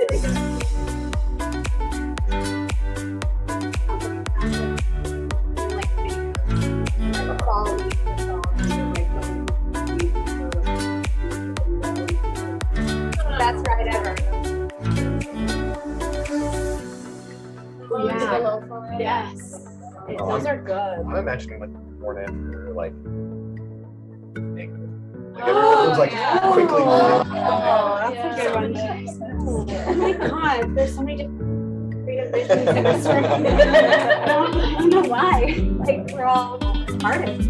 Best ride ever. Yeah. Yes. Those are good. I'm imagining like before and after, like. Oh, like yeah. quickly. Oh, that's a good one. Oh my God, there's so many different creative visions in this room. I don't know why. Like we're all artists.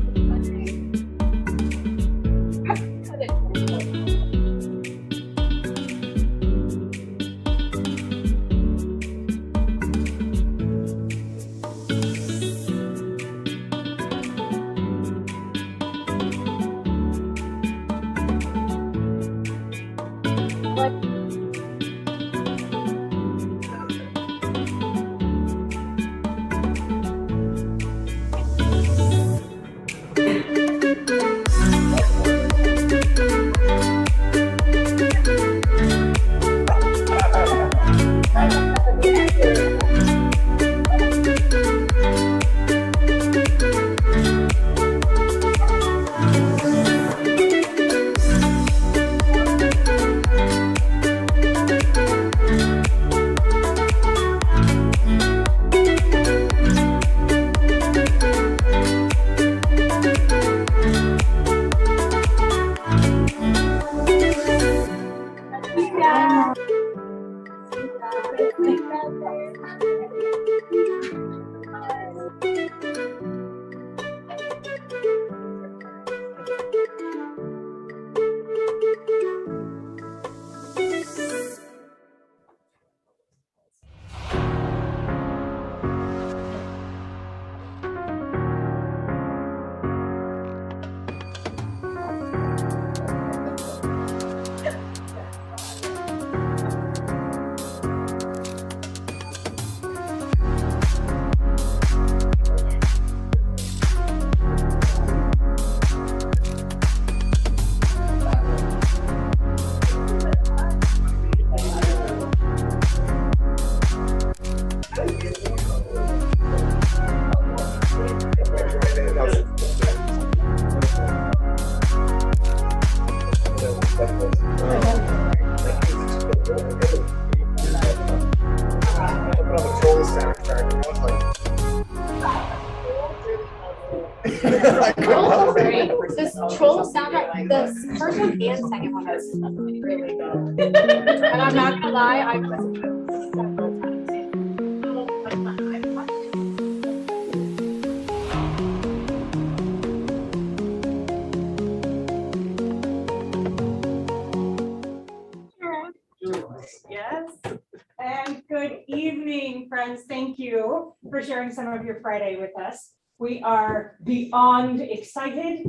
This troll soundtrack, the first one and second one is really good. And I'm not gonna lie, I've listened to it several times. Yes. And good evening, friends. Thank you for sharing some of your Friday with us. We are beyond excited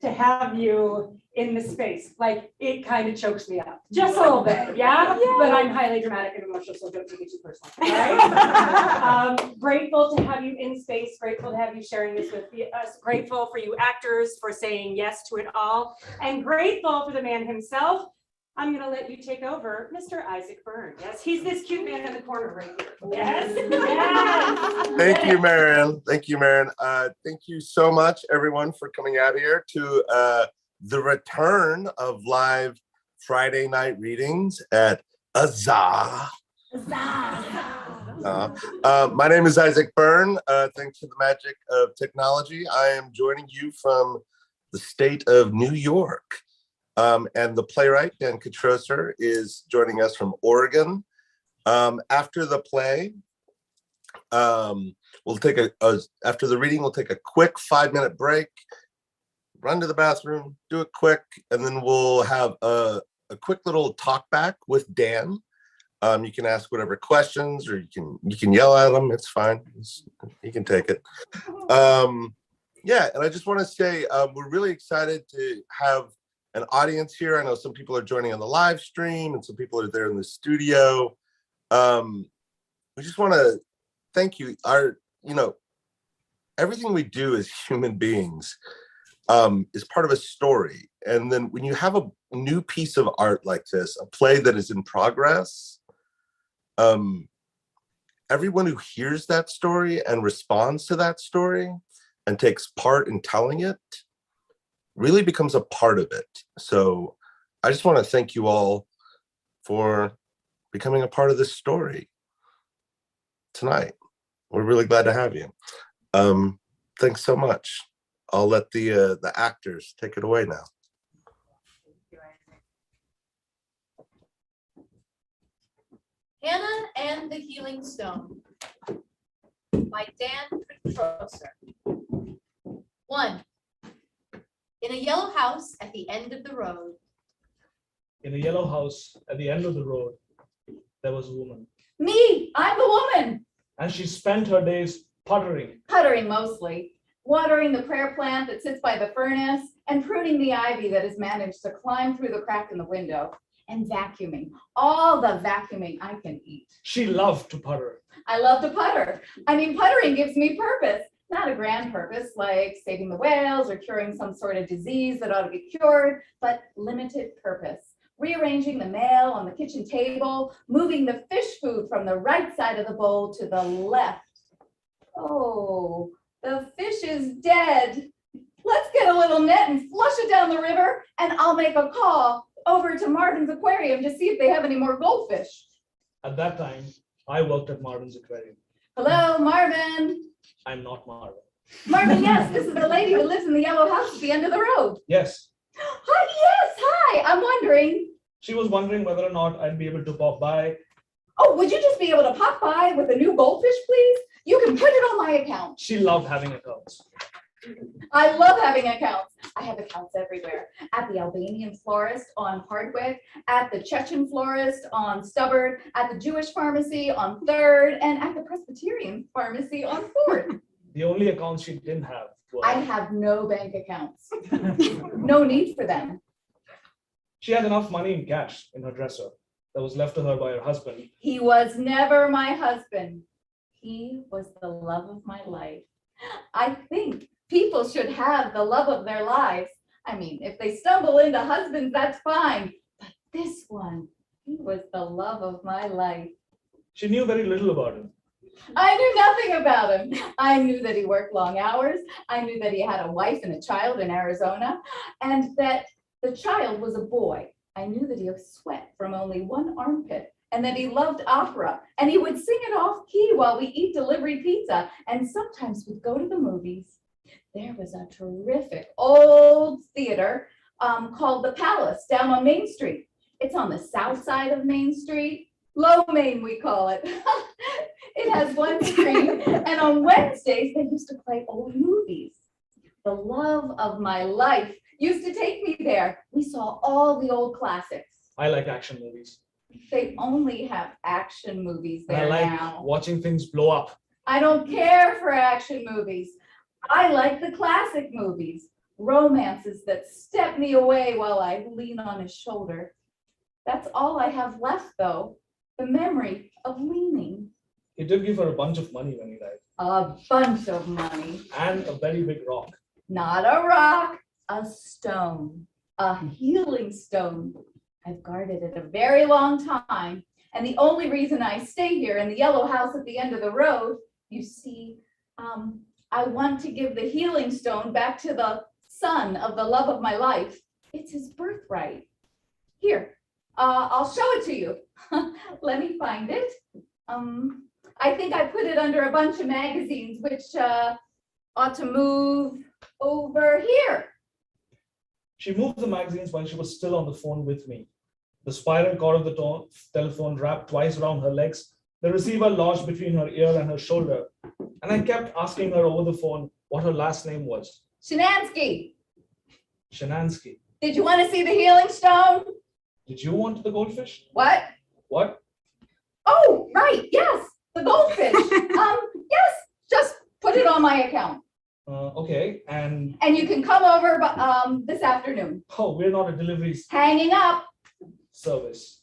to have you in the space. Like, it kind of chokes me up just a little bit, yeah? But I'm highly dramatic and emotional, so don't take it too personal. Right? Grateful to have you in space, grateful to have you sharing this with us, grateful for you actors for saying yes to it all, and grateful for the man himself. I'm gonna let you take over, Mr. Isaac Byrne. Yes, he's this cute man in the corner right here. Yes, yes. Thank you, Marion. Thank you, Marion. Thank you so much, everyone, for coming out here to the return of live Friday night readings at Azah. My name is Isaac Byrne. Thanks to the magic of technology, I am joining you from the state of New York. And the playwright, Dan Kitrosser, is joining us from Oregon. After the play, we'll take after the reading, we'll take a quick 5-minute break, run to the bathroom, do it quick, and then we'll have a quick little talk back with Dan. You can ask whatever questions, or you can yell at him. It's fine. You can take it. Yeah, and I just want to say we're really excited to have an audience here. I know some people are joining on the live stream and some people are there in the studio. We just want to thank you. Everything we do as human beings is part of a story. And then when you have a new piece of art like this, a play that is in progress, everyone who hears that story and responds to that story and takes part in telling it really becomes a part of it. So I just want to thank you all for becoming a part of this story tonight. We're really glad to have you. Thanks so much. I'll let the actors take it away now. Hannah and the Healing Stone by Dan Kitrosser. 1. In a yellow house at the end of the road. In a yellow house at the end of the road, there was a woman. Me, I'm the woman. And she spent her days puttering. Puttering mostly, watering the prayer plant that sits by the furnace and pruning the ivy that has managed to climb through the crack in the window, and vacuuming, all the vacuuming I can eat. She loved to putter. I love to putter. I mean, puttering gives me purpose, not a grand purpose like saving the whales or curing some sort of disease that ought to be cured, but limited purpose. Rearranging the mail on the kitchen table, moving the fish food from the right side of the bowl to the left. Oh, the fish is dead. Let's get a little net and flush it down the river, and I'll make a call over to Marvin's aquarium to see if they have any more goldfish. At that time, I worked at Marvin's aquarium. Hello, Marvin. I'm not Marvin. Marvin, yes, this is the lady who lives in the yellow house at the end of the road. Yes, Hi, yes, hi. I'm wondering, she was wondering whether or not I'd be able to pop by. oh, would you just be able to pop by with a new goldfish, please? You can put it on my account. She loved having accounts. I love having accounts. I have accounts everywhere. At the Albanian florist on Hardwick, at the Chechen florist on Stubbard, at the Jewish pharmacy on 3rd, and at the Presbyterian pharmacy on 4th. The only accounts she didn't have were. I have no bank accounts. No need for them. She had enough money in cash in her dresser that was left to her by her husband. He was never my husband. He was the love of my life. I think people should have the love of their lives. I mean, if they stumble into husbands, that's fine. But this one, he was the love of my life. She knew very little about him. I knew nothing about him. I knew that he worked long hours. I knew that he had a wife and a child in Arizona, and that the child was a boy. I knew that he sweat from only one armpit, and that he loved opera, and he would sing it off key while we eat delivery pizza, and sometimes we'd go to the movies. There was a terrific old theater called The Palace down on Main Street. It's on the south side of Main Street. Low Main, we call it. It has one screen, and on Wednesdays, they used to play old movies. The love of my life used to take me there. We saw all the old classics. I like action movies. They only have action movies And I there like now. watching things blow up. I don't care for action movies. I like the classic movies, romances that step me away while I lean on his shoulder. That's all I have left, though, the memory of leaning. He did give her a bunch of money when he died. A bunch of money. And a very big rock. Not a rock, a stone, a healing stone. I've guarded it a very long time. And the only reason I stay here in the yellow house at the end of the road, you see, I want to give the healing stone back to the son of the love of my life. It's his birthright. Here, I'll show it to you. Let me find it. I think I put it under a bunch of magazines, which ought to move over here. She moved the magazines while she was still on the phone with me. The spiral cord of the telephone wrapped twice around her legs, the receiver lodged between her ear and her shoulder, and I kept asking her over the phone what her last name was. Shanansky, Shanansky. did you want to see the healing stone? Did you want the goldfish? What? What? Oh, right, yes, the goldfish. Yes, just put it on my account. Okay, and And you can come over this afternoon. oh, we're not a delivery Hanging up. service.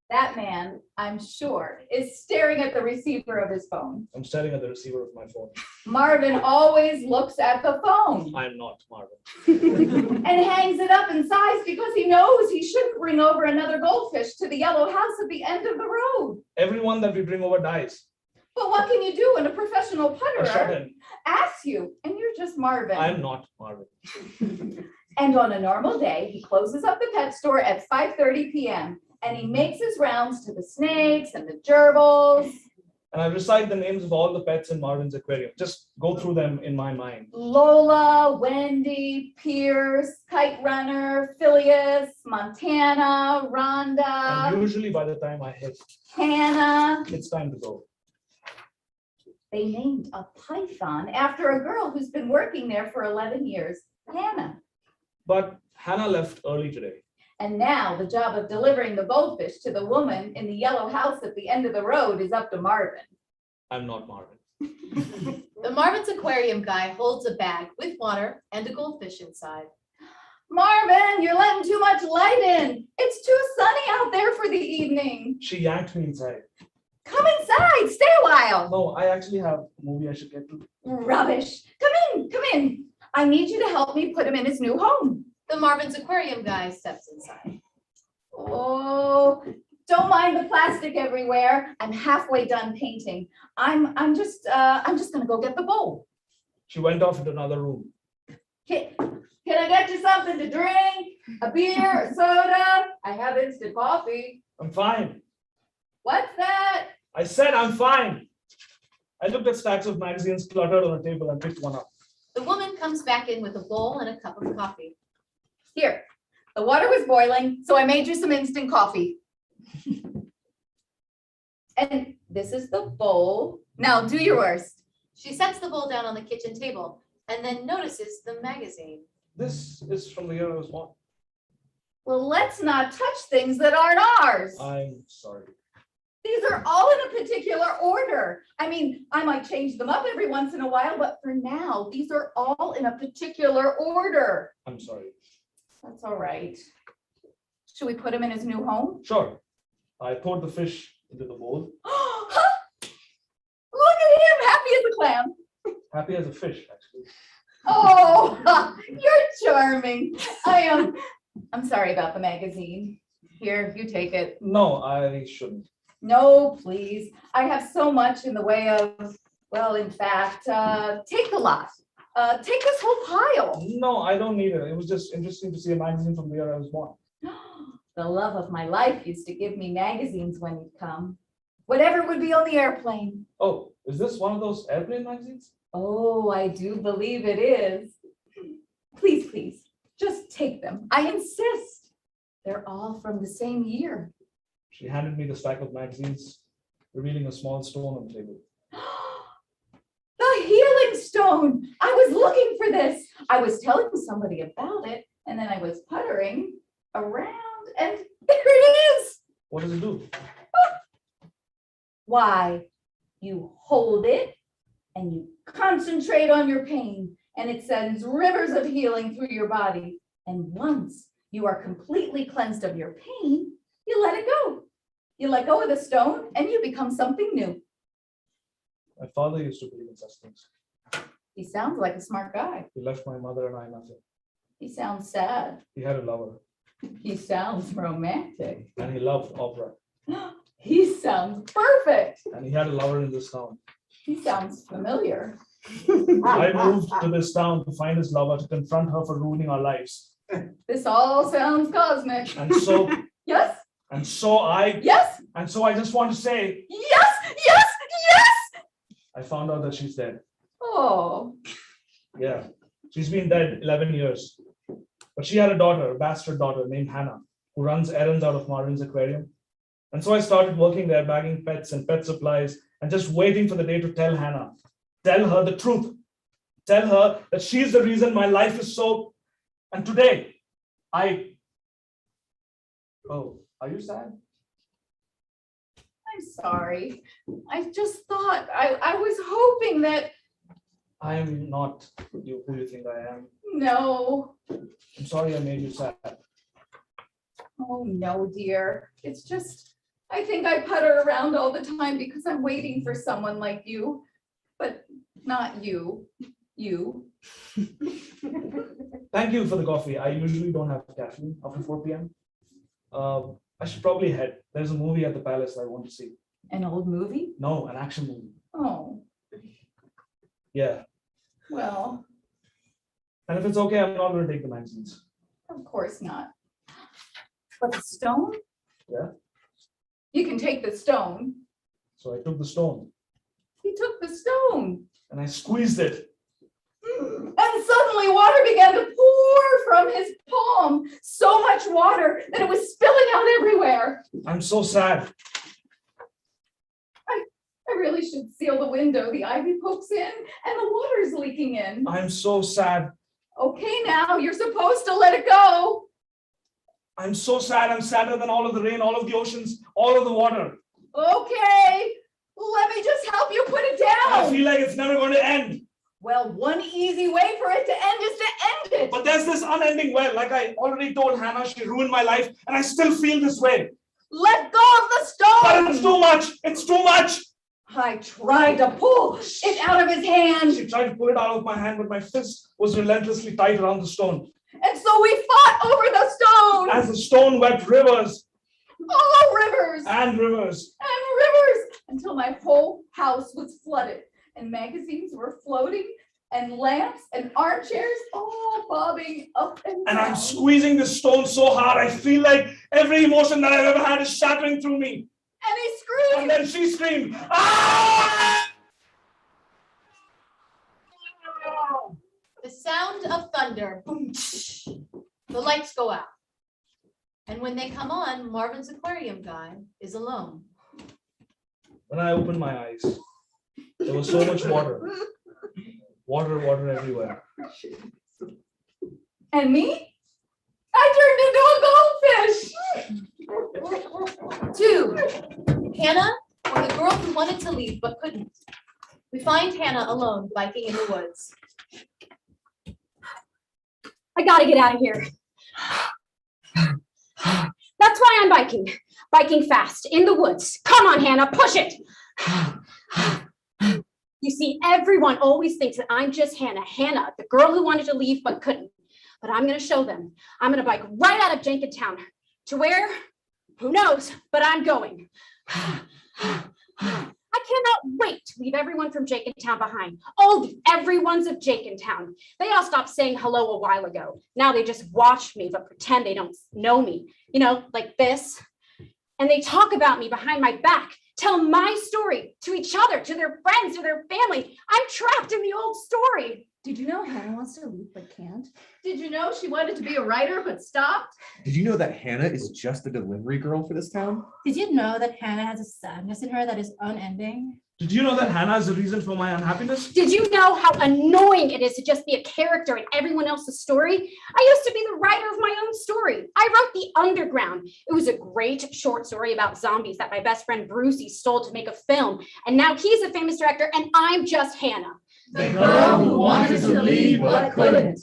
That man, I'm sure, is staring at the receiver of his phone. I'm staring at the receiver of my phone. Marvin always looks at the phone I'm not Marvin. and hangs it up and sighs because he knows he shouldn't bring over another goldfish to the yellow house at the end of the road. Everyone that we bring over dies. But what can you do when a professional A shut putterer in. asks you and you're just Marvin? I'm not Marvin. And on a normal day, he closes up the pet store at 5:30 p.m. and he makes his rounds to the snakes and the gerbils. And I recite the names of all the pets in Marvin's aquarium. Just go through them in my mind. Lola, Wendy, Pierce, Kite Runner, Phileas, Montana, Rhonda, And usually by the time I hit, Hannah. it's time to go. They named a python after a girl who's been working there for 11 years, Hannah. But Hannah left early today. And now the job of delivering the goldfish to the woman in the yellow house at the end of the road is up to Marvin. I'm not Marvin. The Marvin's aquarium guy holds a bag with water and a goldfish inside. Marvin, you're letting too much light in. It's too sunny out there for the evening. She yanked me inside. Come inside, stay a while. No, I actually have a movie I should get to. Rubbish. Come in, come in. I need you to help me put him in his new home. The Marvin's aquarium guy steps inside. Oh, don't mind the plastic everywhere. I'm halfway done painting. I'm just gonna go get the bowl. She went off into another room. Can I get you something to drink? A beer, a soda? I have instant coffee. I'm fine. What's that? I said I'm fine. I looked at stacks of magazines cluttered on a table and picked one up. The woman comes back in with a bowl and a cup of coffee. Here, the water was boiling, so I made you some instant coffee. And this is the bowl. Now do your worst. She sets the bowl down on the kitchen table and then notices the magazine. This is from the year I was born. Well, let's not touch things that aren't ours. I'm sorry. These are all in a particular order. I mean, I might change them up every once in a while, but for now, these are all in a particular order. I'm sorry. That's all right. Should we put him in his new home? Sure. I poured the fish into the bowl. Look at him, happy as a clam. Happy as a fish, actually. Oh, you're charming. I'm sorry about the magazine. Here, you take it. No, I shouldn't. No, please. I have so much in the way of, well, in fact, take the lot. Take this whole pile. No, I don't need it. It was just interesting to see a magazine from the year I was born. The love of my life used to give me magazines when you'd come. Whatever would be on the airplane. Oh, is this one of those airplane magazines? Oh, I do believe it is. Please, please, just take them. I insist. They're all from the same year. She handed me the stack of magazines, revealing a small stone on the table. The healing stone. I was looking for this. I was telling somebody about it, and then I was puttering around, and there it is. What does it do? Why, you hold it and you concentrate on your pain, and it sends rivers of healing through your body. And once you are completely cleansed of your pain, you let it go. You let go of the stone and you become something new. My father used to believe in such things. He sounds like a smart guy. He left my mother and I nothing. He sounds sad. He had a lover He sounds romantic. and he loved opera. He sounds perfect. And he had a lover in this town. He sounds familiar. I moved to this town to find his lover, to confront her for ruining our lives. This all sounds cosmic. And so, Yes, and so I just want to say, yes, yes, yes. I found out that she's dead. Oh, Yeah, she's been dead 11 years. But she had a daughter, a bastard daughter named Hannah, who runs errands out of Marvin's aquarium. And so I started working there, bagging pets and pet supplies, and just waiting for the day to tell Hannah, tell her the truth, tell her that she's the reason my life is so. And today, oh, are you sad? I'm sorry. I just thought, I was hoping that, I'm not who you think I am. no. I'm sorry I made you sad. Oh, no, dear. It's just, I think I putter around all the time because I'm waiting for someone like you. But Not you. You. Thank you for the coffee. I usually don't have caffeine after 4 p.m. I should probably head. There's a movie at the palace I want to see. An old movie? No, an action movie. Oh, Yeah. well, And if it's okay, I'm not going to take the magazines. of course not. But the stone? Yeah. You can take the stone. So I took the stone He took the stone. and I squeezed it. And suddenly water began to pour from his palm. So much water that it was spilling out everywhere. I'm so sad. I really should seal the window. The ivy pokes in and the water's leaking in. I'm so sad. Okay, now you're supposed to let it go. I'm so sad. I'm sadder than all of the rain, all of the oceans, all of the water. Okay, let me just help you put it I down. feel like it's never going to end. Well, one easy way for it to end is to end it. But there's this unending well. Like I already told Hannah, she ruined my life, and I still feel this way. Let go of the But it's stone. too much. It's too much. I tried to pull it out of his hand. She tried to pull it out of my hand, but my fist was relentlessly tight around the stone. And so we fought over the stone. As the stone wept rivers Oh, rivers and rivers. and rivers until my whole house was flooded and magazines were floating and lamps and armchairs all bobbing up and And down. I'm squeezing the stone so hard, I feel like every emotion that I've ever had is shattering through me. And he And screamed. then she screamed, "Ah!" The sound of thunder. Boom, tsh. The lights go out. And when they come on, Marvin's aquarium guy is alone. When I opened my eyes, there was so much water. Water everywhere. And me? I turned into a goldfish. 2. Hannah, or the girl who wanted to leave but couldn't. We find Hannah alone biking in the woods. I gotta get out of here. That's why I'm biking. Biking fast, in the woods. Come on, Hannah, push it. You see, everyone always thinks that I'm just Hannah. Hannah, the girl who wanted to leave but couldn't. But I'm gonna show them. I'm gonna bike right out of Jenkintown. To where? Who knows, but I'm going. I cannot wait to leave everyone from Jenkintown behind. All the everyone's of Jenkintown. They all stopped saying hello a while ago. Now they just watch me but pretend they don't know me. You know, like this. And they talk about me behind my back, tell my story to each other, to their friends, to their family. I'm trapped in the old story. Did you know Hannah wants to leave but can't? Did you know she wanted to be a writer but stopped? Did you know that Hannah is just a delivery girl for this town? Did you know that Hannah has a sadness in her that is unending? Did you know that Hannah is the reason for my unhappiness? Did you know how annoying it is to just be a character in everyone else's story? I used to be the writer of my own story. I wrote The Underground. It was a great short story about zombies that my best friend Brucey stole to make a film. And now he's a famous director and I'm just Hannah. The girl who wanted to leave but couldn't.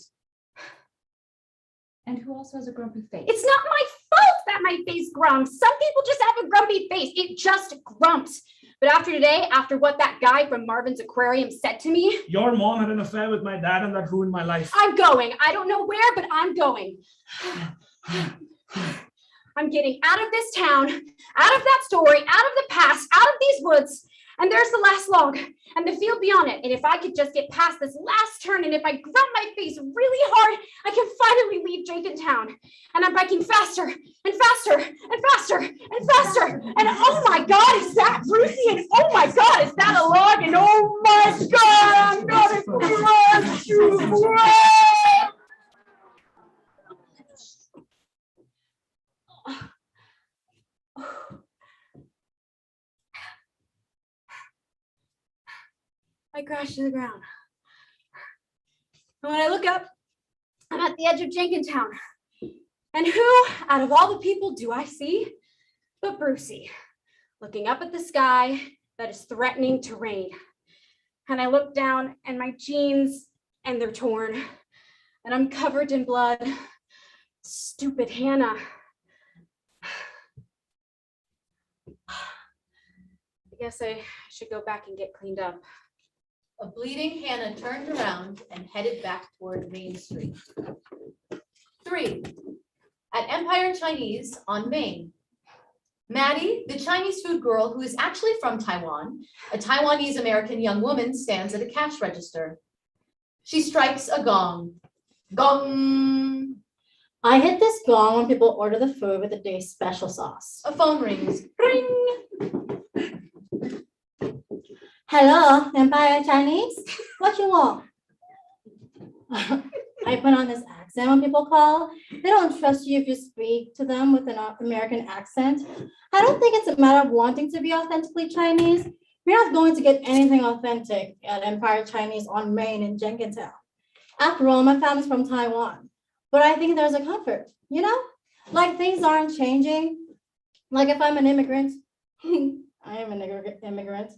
And who also has a grumpy face? It's not my fault that my face grumps. Some people just have a grumpy face. It just grumps. But after today, after what that guy from Marvin's Aquarium said to me, Your mom had an affair with my dad and that ruined my life. I'm going. I don't know where, but I'm going. I'm getting out of this town, out of that story, out of the past, out of these woods. And there's the last log and the field beyond it. And if I could just get past this last turn and if I grump my face really hard, I can finally leave Jenkintown. And I'm biking faster and faster and faster and faster. And oh my God, is that Brucey? And oh my God, is that a log? And oh my God, I'm gonna crush you. I crashed to the ground. And when I look up, I'm at the edge of Jenkintown. And who, out of all the people, do I see but Brucey, looking up at the sky that is threatening to rain. And I look down and my jeans, and they're torn. And I'm covered in blood. Stupid Hannah. I guess I should go back and get cleaned up. A bleeding Hannah turned around and headed back toward Main Street. 3. At Empire Chinese on Main. Maddie, the Chinese food girl who is actually from Taiwan, a Taiwanese American young woman, stands at a cash register. She strikes a gong. Gong! I hit this gong when people order the food with the day's special sauce. A phone rings. Ring! Hello, Empire Chinese. What you want? I put on this accent when people call. They don't trust you if you speak to them with an American accent. I don't think it's a matter of wanting to be authentically Chinese. We're not going to get anything authentic at Empire Chinese on Main in Jenkintown. After all, my family's from Taiwan. But I think there's a comfort, you know? Like things aren't changing. Like if I'm an immigrant, I am an immigrant.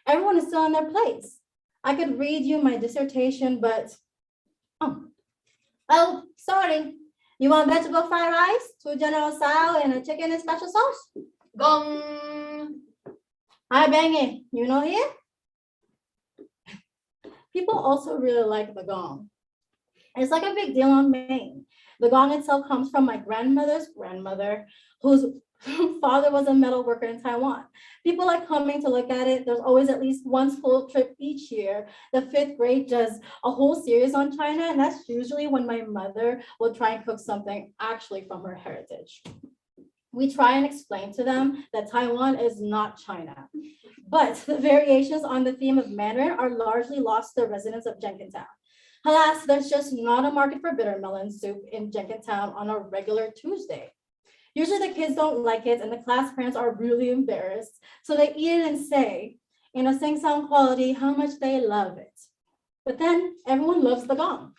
Everyone is still in their place. I could read you my dissertation, but oh, sorry. You want vegetable fried rice, 2 general style, and a chicken and special sauce? Gong! Hi, bang it. You know here? People also really like the gong. It's like a big deal on Maine. The gong itself comes from my grandmother's grandmother, whose father was a metal worker in Taiwan. People like coming to look at it. There's always at least one school trip each year. The 5th grade does a whole series on China, and that's usually when my mother will try and cook something actually from her heritage. We try and explain to them that Taiwan is not China, but the variations on the theme of Mandarin are largely lost to the residents of Jenkintown. Alas, there's just not a market for bitter melon soup in Jenkintown on a regular Tuesday. Usually the kids don't like it and the class parents are really embarrassed. So they eat it and say, in a sing-song quality, how much they love it. But then everyone loves the gong.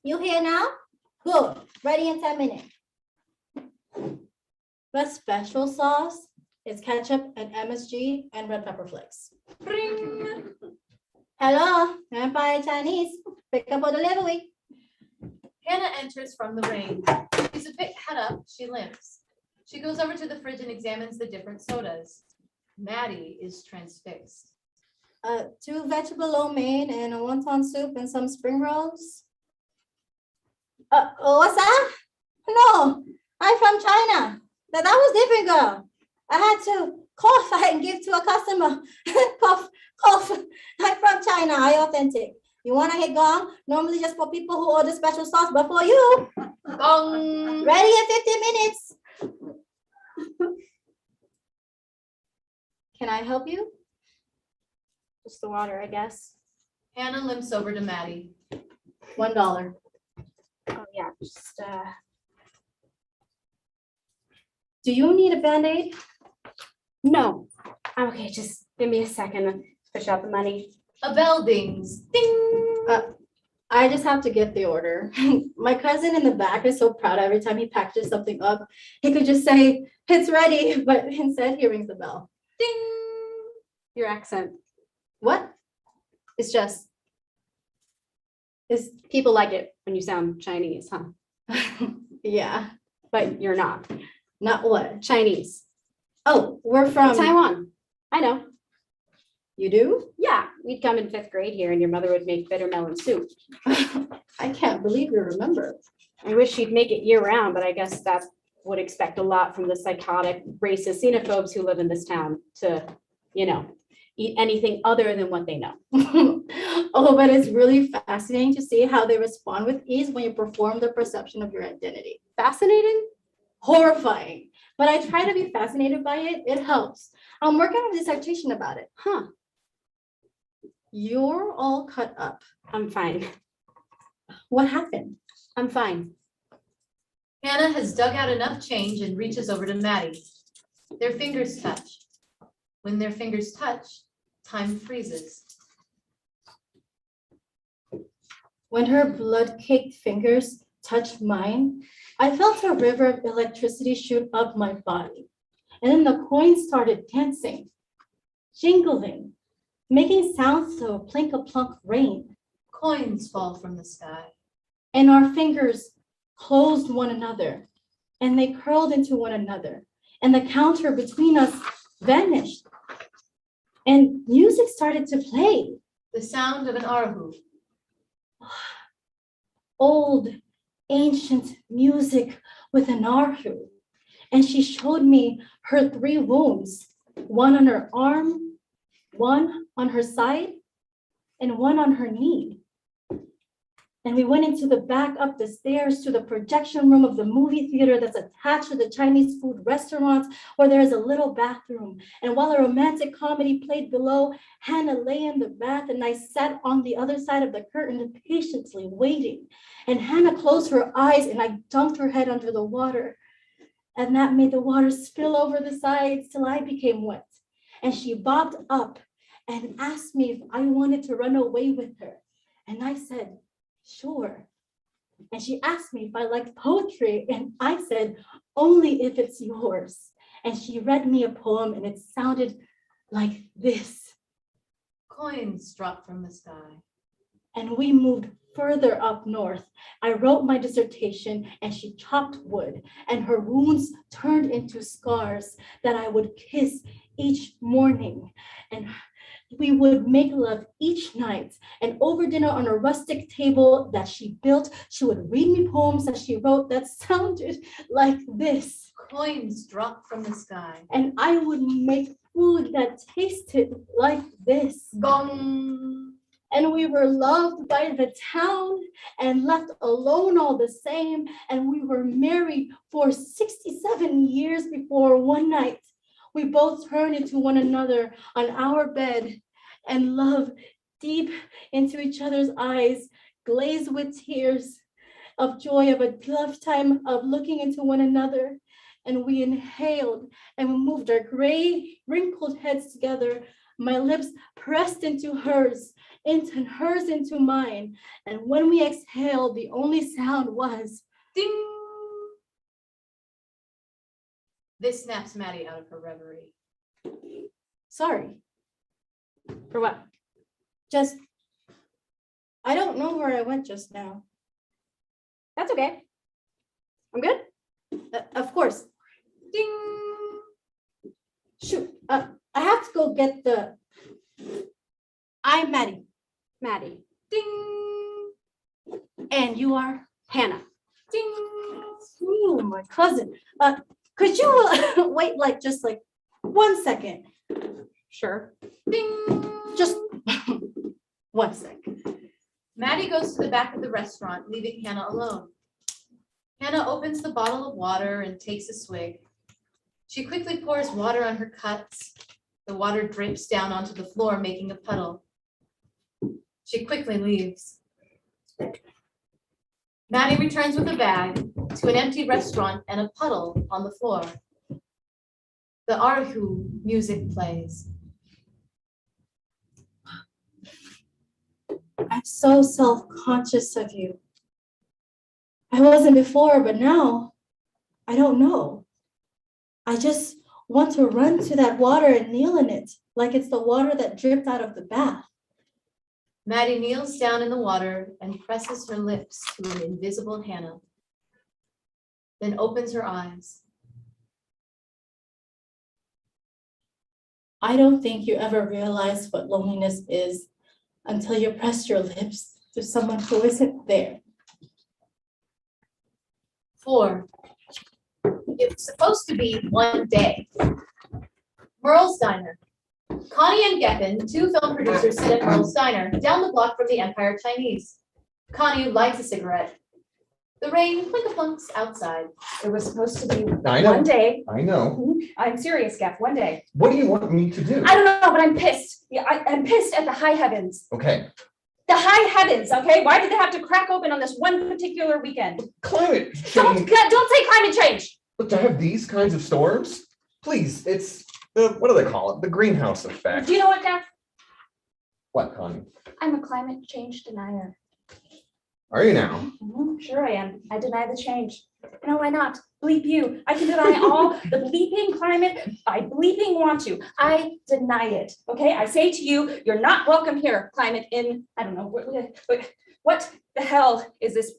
You here now? Good, ready in 10 minutes. The special sauce is ketchup and MSG and red pepper flakes. Ring. Hello, Empire Chinese. Pick up or delivery. Hannah enters from the rain. She's a bit cut up. She limps. She goes over to the fridge and examines the different sodas. Maddie is transfixed. 2 vegetable lo mein and a wonton soup and some spring rolls. What's that? No, I'm from China. That was different, girl. I had to cough and give to a customer. cough. I'm from China. I authentic. You want to hit gong? Normally just for people who order special sauce, but for you, Gong! ready in 15 minutes. Can I help you? Just the water, I guess. Hannah limps over to Maddie. $1. Oh, yeah, just, Do you need a Band-Aid? no. Okay, just give me a second. Fish out the money. A bell dings. Ding! I just have to get the order. My cousin in the back is so proud every time he packages something up. He could just say, it's ready, but instead he rings the bell. Ding! Your accent What? is just, people like it when you sound Chinese, huh? Yeah, But you're not. not what? Chinese. Oh, we're from Taiwan. I know. You do? Yeah, we'd come in 5th grade here and your mother would make bitter melon soup. I can't believe you remember. I wish she'd make it year round, but I guess that would expect a lot from the psychotic, racist xenophobes who live in this town to, eat anything other than what they know. Oh, but it's really fascinating to see how they respond with ease when you perform the perception of your identity. Fascinating? Horrifying. But I try to be fascinated by it. It helps. I'm working on a dissertation about it. Huh, You're all cut up. I'm fine. What happened? I'm fine. Hannah has dug out enough change and reaches over to Maddie. Their fingers touch. When their fingers touch, time freezes. When her blood-caked fingers touched mine, I felt a river of electricity shoot up my body. And then the coins started dancing, jingling, making sounds to a plink-a-plunk rain. Coins fall from the sky. And our fingers closed one another, and they curled into one another, and the counter between us vanished. and music started to play. The sound of an arahu. Old, ancient music with an arhu. And she showed me her 3 wounds, one on her arm, one on her side, and one on her knee. And we went into the back up the stairs to the projection room of the movie theater that's attached to the Chinese food restaurant, where there is a little bathroom. And while a romantic comedy played below, Hannah lay in the bath and I sat on the other side of the curtain patiently waiting. And Hannah closed her eyes and I dunked her head under the water. And that made the water spill over the sides till I became wet. And she bobbed up and asked me if I wanted to run away with her. And I said, sure. And she asked me if I liked poetry, and I said, only if it's yours. And she read me a poem, and it sounded like this. Coins dropped from the sky. And we moved further up north. I wrote my dissertation, and she chopped wood, and her wounds turned into scars that I would kiss each morning. And we would make love each night, and over dinner on a rustic table that she built, she would read me poems that she wrote that sounded like this. Coins dropped from the sky. And I would make food that tasted like this. Gong. And we were loved by the town and left alone all the same. And we were married for 67 years before one night we both turned into one another on our bed, and love deep into each other's eyes, glazed with tears of joy of a lifetime of looking into one another. And we inhaled and we moved our gray, wrinkled heads together, my lips pressed into hers into mine. And when we exhaled, the only sound was Ding. This snaps Maddie out of her reverie. sorry. For what? Just, I don't know where I went just now. That's okay. I'm good? Of course. Ding. Shoot, I have to go get the, I'm Maddie. Maddie. Ding. And you are? Hannah. Ding. Ooh, my cousin. Could you wait just 1 second? Sure. Ding. Just 1 sec. Maddie goes to the back of the restaurant, leaving Hannah alone. Hannah opens the bottle of water and takes a swig. She quickly pours water on her cuts. The water drips down onto the floor, making a puddle. She quickly leaves. Maddie returns with a bag to an empty restaurant and a puddle on the floor. The Arahu music plays. I'm so self-conscious of you. I wasn't before, but now I don't know. I just want to run to that water and kneel in it, like it's the water that dripped out of the bath. Maddie kneels down in the water and presses her lips to an invisible Hannah, then opens her eyes. I don't think you ever realized what loneliness is until you press your lips to someone who isn't there. 4. It was supposed to be one day. Merle's Diner. Connie and Geffen, 2 film producers, sit at Merle's Diner, down the block from the Empire Chinese. Connie lights a cigarette. The rain plunk-a-plunks outside. It was supposed to be I know. one day. I know. I'm serious, Gaff, one day. What do you want me to do? I don't know, but I'm pissed. Yeah, I'm pissed at the high heavens. Okay. The high heavens, okay? Why did they have to crack open on this one particular weekend? Climate Don't change. say climate change. But to have these kinds of storms, please, it's the, what do they call it? The greenhouse effect. Do you know what, Gaff? What, Connie? I'm a climate change denier. Are you now? Sure I am. I deny the change. No, why not? Bleep you. I can deny all the bleeping climate. I bleeping want to. I deny it. Okay. I say to you, you're not welcome here. Climate in, I don't know, what the hell is this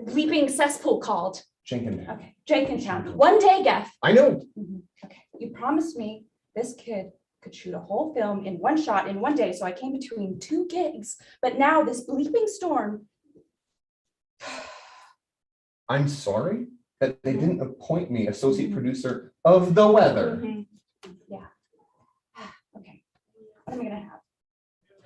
bleeping cesspool called? Jenkintown. Okay. Jenkintown. One day, Gaff. I know. Okay. You promised me this kid could shoot a whole film in one shot in one day, so I came between 2 gigs. But now this bleeping storm. I'm sorry that they didn't appoint me associate producer of the weather. Yeah. Okay. What am I gonna have?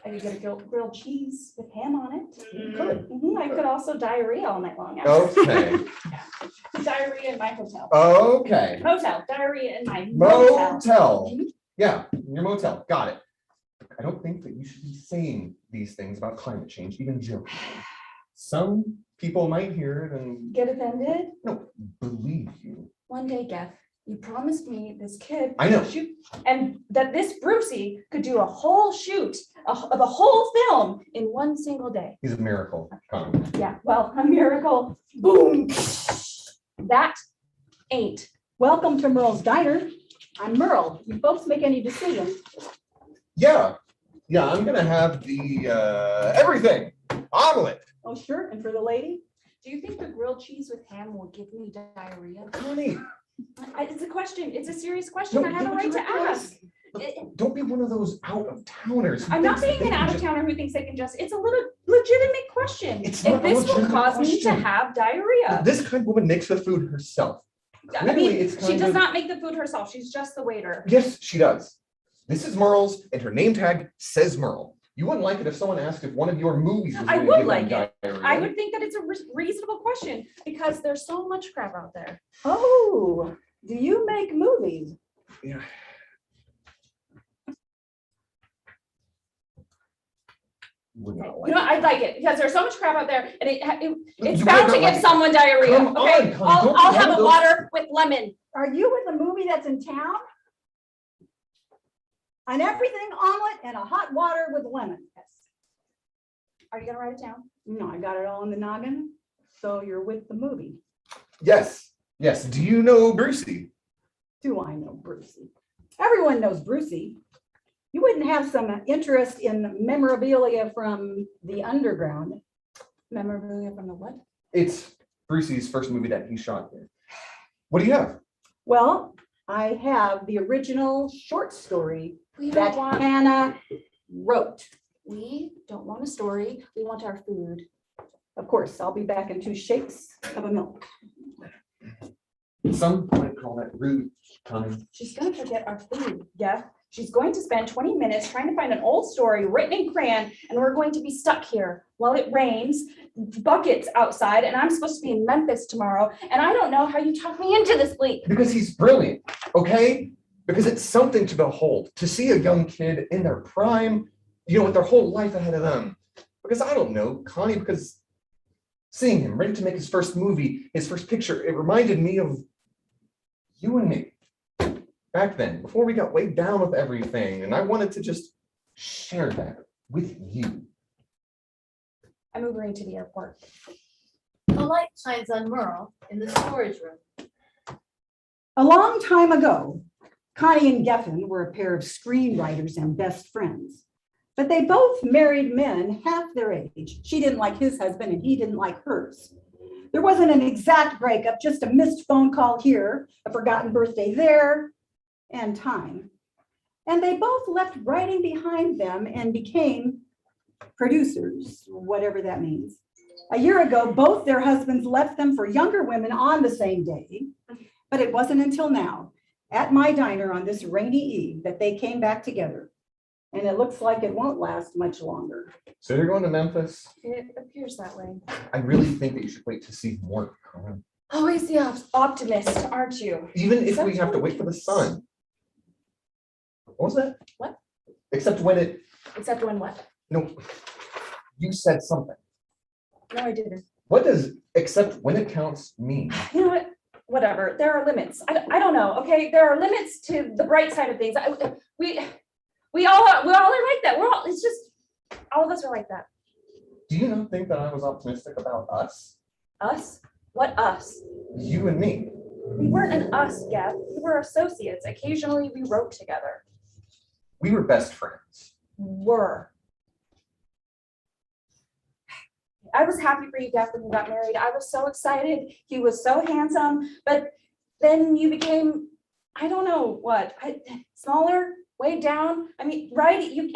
I could get a grilled cheese with ham on it. You could. I could also diarrhea all night long. Okay. Diarrhea in my hotel. Okay. Motel, diarrhea in my motel. Motel. Yeah, your motel. Got it. I don't think that you should be saying these things about climate change, even jokingly. Some people might hear it and Get offended? no, believe you. One day, Geff, you promised me this kid. I know. Shoot, and that this Brucey could do a whole shoot of a whole film in one single day. He's a miracle. Come. Yeah, well, a miracle. Boom. That ain't. Welcome to Merle's Diner. I'm Merle. You folks make any decisions? Yeah. Yeah, I'm gonna have the everything. Omelet. Oh, sure. And for the lady? Do you think the grilled cheese with ham will give me diarrhea? Honey, It's a question. It's a serious question. No, I have a don't right you to realize- ask. It- don't be one of those out of towners. I'm not being an out of towner who thinks they can just, it's a little legitimate question. It's If not a this will legitimate cause me to question. have diarrhea. This kind of woman makes the food herself. I Clearly, mean, it's she kind does of- not make the food herself. She's just the waiter. Yes, she does. This is Merle's, and her name tag says Merle. You wouldn't like it if someone asked if one of your movies was I gonna would give them like it. diarrhea. I would think that it's a reasonable question because there's so much crap out there. Oh, do you make movies? Yeah. Would not You like know, it. I'd like it because there's so much crap out there and it's You bound might to not give like it. someone diarrhea. Come Okay, on, Connie, don't I'll be have one a of those- water with lemon. Are you in the movie that's in town? An everything omelet and a hot water with lemon. Are you gonna write it down? No, I got it all in the noggin. So you're with the movie. Yes, yes. Do you know Brucey? Do I know Brucey? Everyone knows Brucey. You wouldn't have some interest in memorabilia from the underground. Memorabilia from the what? It's Brucey's first movie that he shot here. What do you have? Well, I have the original short story We that don't want, Hannah wrote. we don't want a story. We want our food. Of course, I'll be back in 2 shakes of a milk. Some might call that rude, Connie. She's gonna forget our food, yeah. She's going to spend 20 minutes trying to find an old story written in crayon, and we're going to be stuck here while it rains, buckets outside, and I'm supposed to be in Memphis tomorrow, and I don't know how you talked me into this sleep. Because he's brilliant, okay? Because it's something to behold, to see a young kid in their prime, you know, with their whole life ahead of them. Because I don't know, Connie, because seeing him ready to make his first movie, his first picture, it reminded me of you and me. Back then, before we got weighed down with everything, and I wanted to just share that with you. I'm Ubering to the airport. A light shines on Merle in the storage room. A long time ago, Connie and Geffen were a pair of screenwriters and best friends. But they both married men half their age. She didn't like his husband and he didn't like hers. There wasn't an exact breakup, just a missed phone call here, a forgotten birthday there, and time. And they both left writing behind them and became producers, whatever that means. A year ago, both their husbands left them for younger women on the same day, but it wasn't until now, at my diner on this rainy eve, that they came back together. And it looks like it won't last much longer. So you're going to Memphis? It appears that way. I really think that you should wait to see him work. Connie. Always the optimist, aren't you? Even if we have to wait for the sun. What was that? What? Except when it, Except when what? no, you said something. No, I didn't. What does except when it counts mean? You know what? Whatever. There are limits. I don't know. Okay, there are limits to the bright side of things. We all are like that. We're all. It's just all of us are like that. Do you not think that I was optimistic about us? Us? What us? You and me. We weren't an us, Gab. We were associates. Occasionally, we wrote together. We were best friends. Were. I was happy for you, Gab, when you got married. I was so excited. He was so handsome. But then you became, I don't know what, smaller, weighed down. I mean, writing,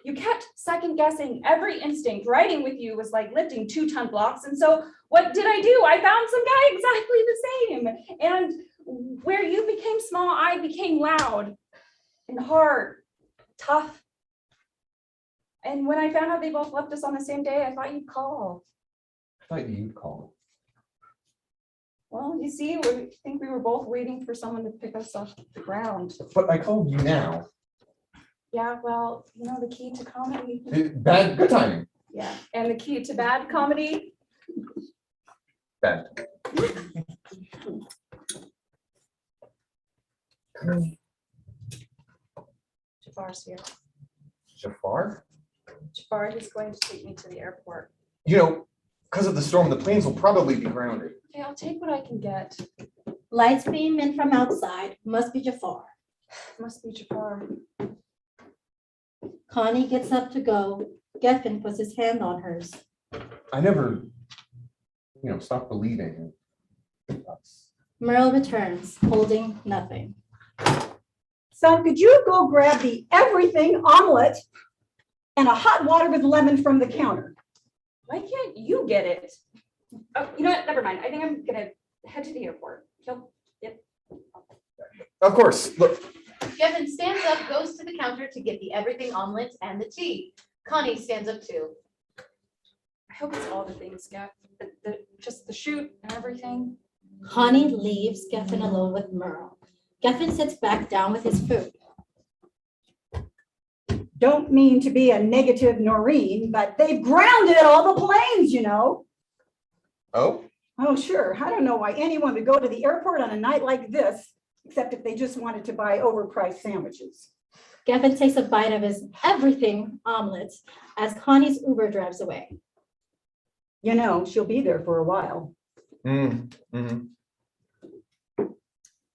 you kept second guessing every instinct. Writing with you was like lifting 2-ton blocks. And so what did I do? I found some guy exactly the same. And where you became small, I became loud and hard, tough. And when I found out they both left us on the same day, I thought you'd call. I thought you'd call. Well, you see, I think we were both waiting for someone to pick us off the ground. But I called you now. Yeah, well, you know, the key to comedy. Good timing. Yeah, and the key to bad comedy. Bad. Jafar's here. Jafar? Jafar is going to take me to the airport. You know, because of the storm, the planes will probably be grounded. Okay, I'll take what I can get. Lights beam in from outside. Must be Jafar. Must be Jafar. Connie gets up to go. Geffen puts his hand on hers. I never, stopped believing in us. Merle returns, holding nothing. Son, could you go grab the everything omelet and a hot water with lemon from the counter? Why can't you get it? Oh, you know what? Never mind. I think I'm gonna head to the airport. Yep. Of course. Look, Kevin stands up, goes to the counter to get the everything omelet and the tea. Connie stands up too. I hope it's all the things, Gav. Just the shoot and everything. Connie leaves Geffen alone with Merle. Geffen sits back down with his food. Don't mean to be a negative Noreen, but they've grounded all the planes, you know. oh, Oh, sure. I don't know why anyone would go to the airport on a night like this, except if they just wanted to buy overpriced sandwiches. Geffen takes a bite of his everything omelet as Connie's Uber drives away. You know, she'll be there for a while. Hey,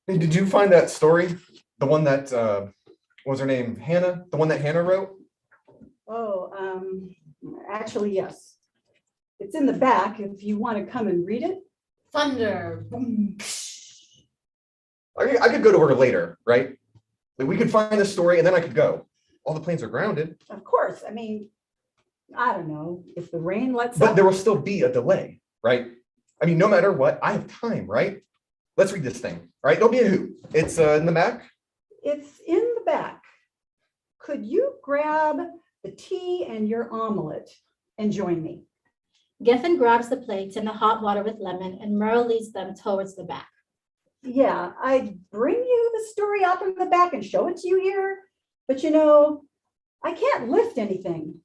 did you find that story? The one that, what was her name? Hannah? The one that Hannah wrote? Oh, actually, yes. It's in the back if you want to come and read it. Thunder. Boom. I could go to her later, right? Like, we could find the story and then I could go. All the planes are grounded. Of course, I mean, I don't know, if the rain lets But up. there will still be a delay, right? I mean, no matter what, I have time, right? Let's read this thing, right? There'll be a hoot. It's in the back. It's in the back. Could you grab the tea and your omelet and join me? Geffen grabs the plates and the hot water with lemon, and Merle leads them towards the back. Yeah, I'd bring you the story out from the back and show it to you here, but you know, I can't lift anything.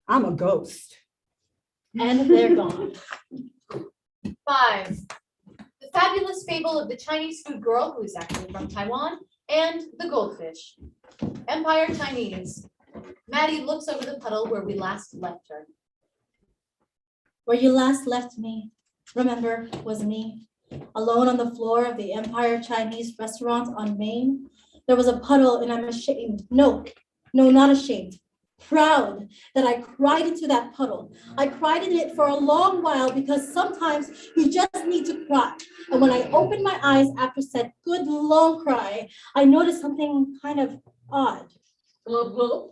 I'm a ghost. And they're gone. 5. The fabulous fable of the Chinese food girl, who is actually from Taiwan, and the goldfish. Empire Chinese. Maddie looks over the puddle where we last left her. Where you last left me, remember, was me, alone on the floor of the Empire Chinese restaurant on Main. There was a puddle and I'm ashamed. No, not ashamed. Proud that I cried into that puddle. I cried in it for a long while because sometimes you just need to cry. And when I opened my eyes after said good long cry, I noticed something kind of odd. Blub, blub.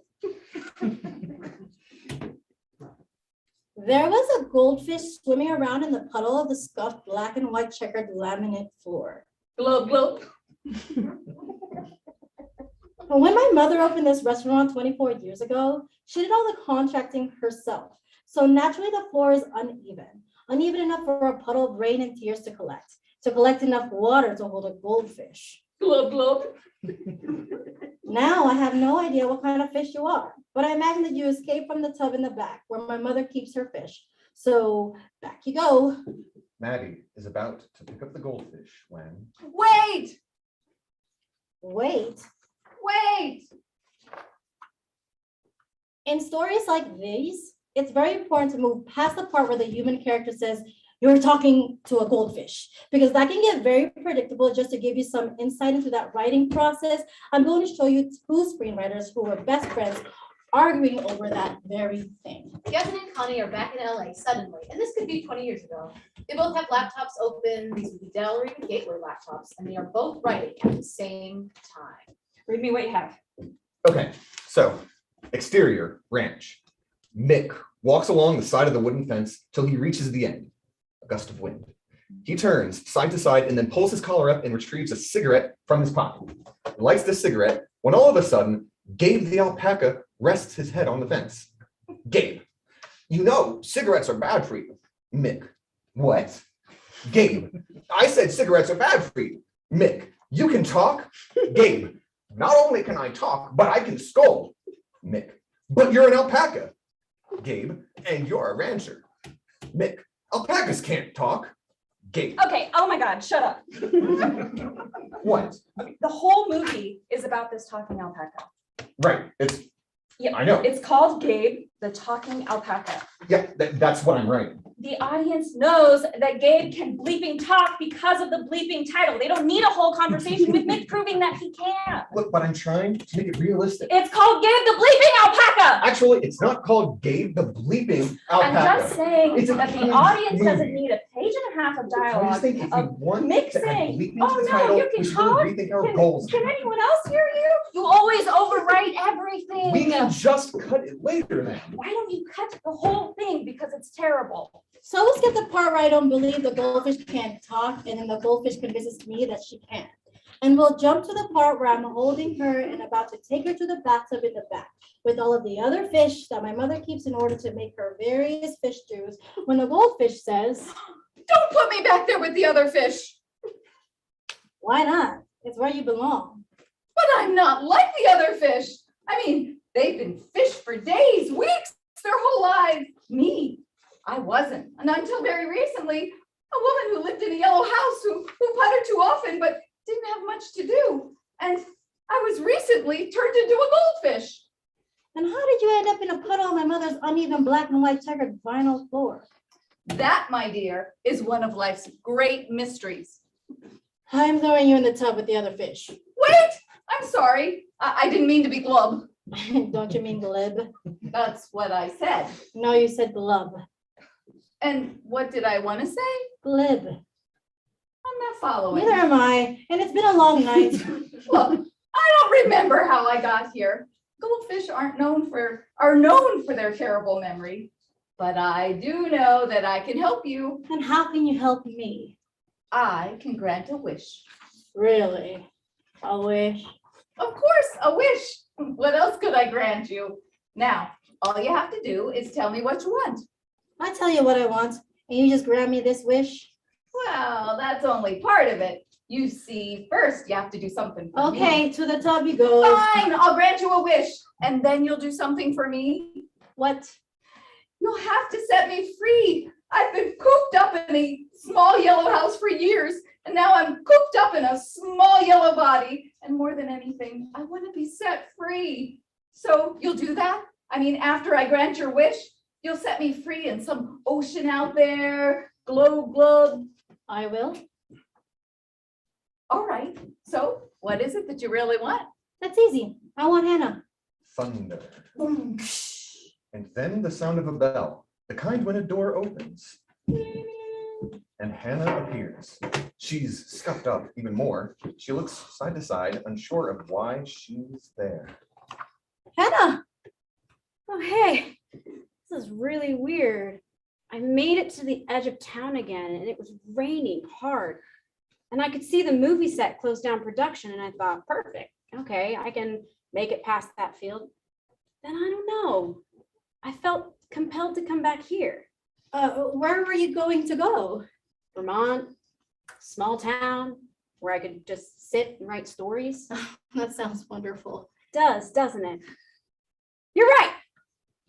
There was a goldfish swimming around in the puddle of the scuffed black and white checkered laminate floor. Blub, blub. But when my mother opened this restaurant 24 years ago, she did all the contracting herself. So naturally the floor is uneven enough for a puddle of rain and tears to collect enough water to hold a goldfish. Blub, blub. Now I have no idea what kind of fish you are, but I imagine that you escaped from the tub in the back where my mother keeps her fish. So back you go. Maddie is about to pick up the goldfish when... Wait! Wait. In stories like these, it's very important to move past the part where the human character says, you're talking to a goldfish, because that can get very predictable. Just to give you some insight into that writing process, I'm going to show you 2 screenwriters who were best friends arguing over that very thing. Gavin and Connie are back in LA suddenly, and this could be 20 years ago. They both have laptops open. These would be Dell or even Gateway laptops, and they are both writing at the same time. Read me what you have. Okay, so exterior, ranch. Mick walks along the side of the wooden fence till he reaches the end. A gust of wind. He turns side to side and then pulls his collar up and retrieves a cigarette from his pocket. He lights the cigarette when all of a sudden, Gabe the alpaca rests his head on the fence. Gabe, you know cigarettes are bad for you. Mick, what? Gabe, I said cigarettes are bad for you. Mick, you can talk? Gabe, not only can I talk, but I can scold. Mick, but you're an alpaca. Gabe, and you're a rancher. Mick, alpacas can't talk. Gabe. Okay, oh my God, shut up. What? The whole movie is about this talking alpaca. Right, Yeah, I know. It's called Gabe, the Talking Alpaca. Yeah, that's what I'm writing. The audience knows that Gabe can bleeping talk because of the bleeping title. They don't need a whole conversation with Mick proving that he can. Look, but I'm trying to make it realistic. It's called Gabe the Bleeping Alpaca. Actually, it's not called Gabe the Bleeping Alpaca. I'm just saying It's a that the kids' audience movie. doesn't need a page and a half of I dialogue. just think if we want Mick to add saying, bleeping "Oh, to the no, title, you can we should talk? really rethink our goals. Can anyone else hear you? You always overwrite everything. We can just cut it later then. Why don't you cut the whole thing because it's terrible? So let's get the part where I don't believe the goldfish can't talk, and then the goldfish convinces me that she can. And we'll jump to the part where I'm holding her and about to take her to the bathtub in the back with all of the other fish that my mother keeps in order to make her various fish stews. When the goldfish says, Don't put me back there with the other fish. why not? It's where you belong. But I'm not like the other fish. I mean, they've been fish for days, weeks, their whole lives. Me, I wasn't. And until very recently, a woman who lived in a yellow house who puttered too often, but didn't have much to do. And I was recently turned into a goldfish. And how did you end up in a puddle on my mother's uneven black and white checkered vinyl floor? That, my dear, is one of life's great mysteries. I'm throwing you in the tub with the other fish. Wait, I'm sorry. I didn't mean to be glub. Don't you mean glib? That's what I said. No, you said glub. And what did I want to say? Glib. I'm not following. Neither am I, and it's been a long night. Look, I don't remember how I got here. Goldfish are known for their terrible memory. But I do know that I can help you. And how can you help me? I can grant a wish. Really? A wish? Of course, a wish. What else could I grant you? Now, all you have to do is tell me what you want. I tell you what I want, and you just grant me this wish? Well, that's only part of it. You see, first you have to do something for me. Okay, to the tub you go. Fine, I'll grant you a wish. And then you'll do something for me. What? You'll have to set me free. I've been cooped up in a small yellow house for years, and now I'm cooped up in a small yellow body. And more than anything, I want to be set free. So you'll do that? I mean, after I grant your wish, you'll set me free in some ocean out there, globe. I will. All right. So what is it that you really want? That's easy. I want Hannah. Thunder. And then the sound of a bell, the kind when a door opens. And Hannah appears. She's scuffed up even more. She looks side to side, unsure of why she's there. Hannah! Oh, hey, this is really weird. I made it to the edge of town again and it was raining hard. And I could see the movie set close down production and I thought, perfect. Okay, I can make it past that field. Then I don't know. I felt compelled to come back here. Where were you going to go? Vermont, small town where I could just sit and write stories. That sounds wonderful. Does, doesn't it? You're right.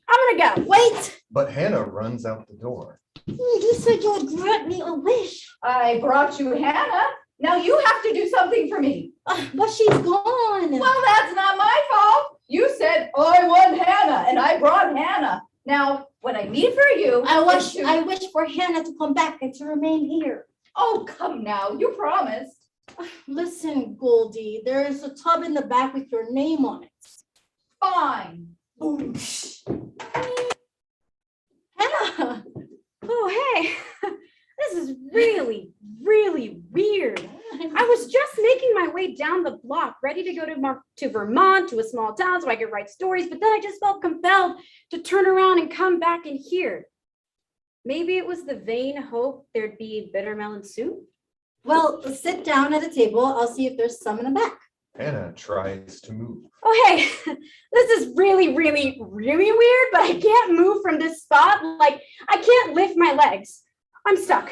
I'm gonna go. Wait! But Hannah runs out the door. You said you would grant me a wish. I brought you Hannah. Now you have to do something for me. But she's gone. Well, that's not my fault. You said, I want Hannah, and I brought Hannah. Now, what I need for you I is wish for Hannah to come back and to remain here. Oh, come now, you promised. Listen, Goldie, there is a tub in the back with your name on it. Fine. Hannah! Oh, hey, this is really, really weird. I was just making my way down the block, ready to go to Vermont, to a small town so I could write stories, but then I just felt compelled to turn around and come back in here. Maybe it was the vain hope there'd be bitter melon soup? Well, sit down at a table. I'll see if there's some in the back. Hannah tries to move. Oh, hey, this is really, really, really weird, but I can't move from this spot. Like, I can't lift my legs. I'm stuck.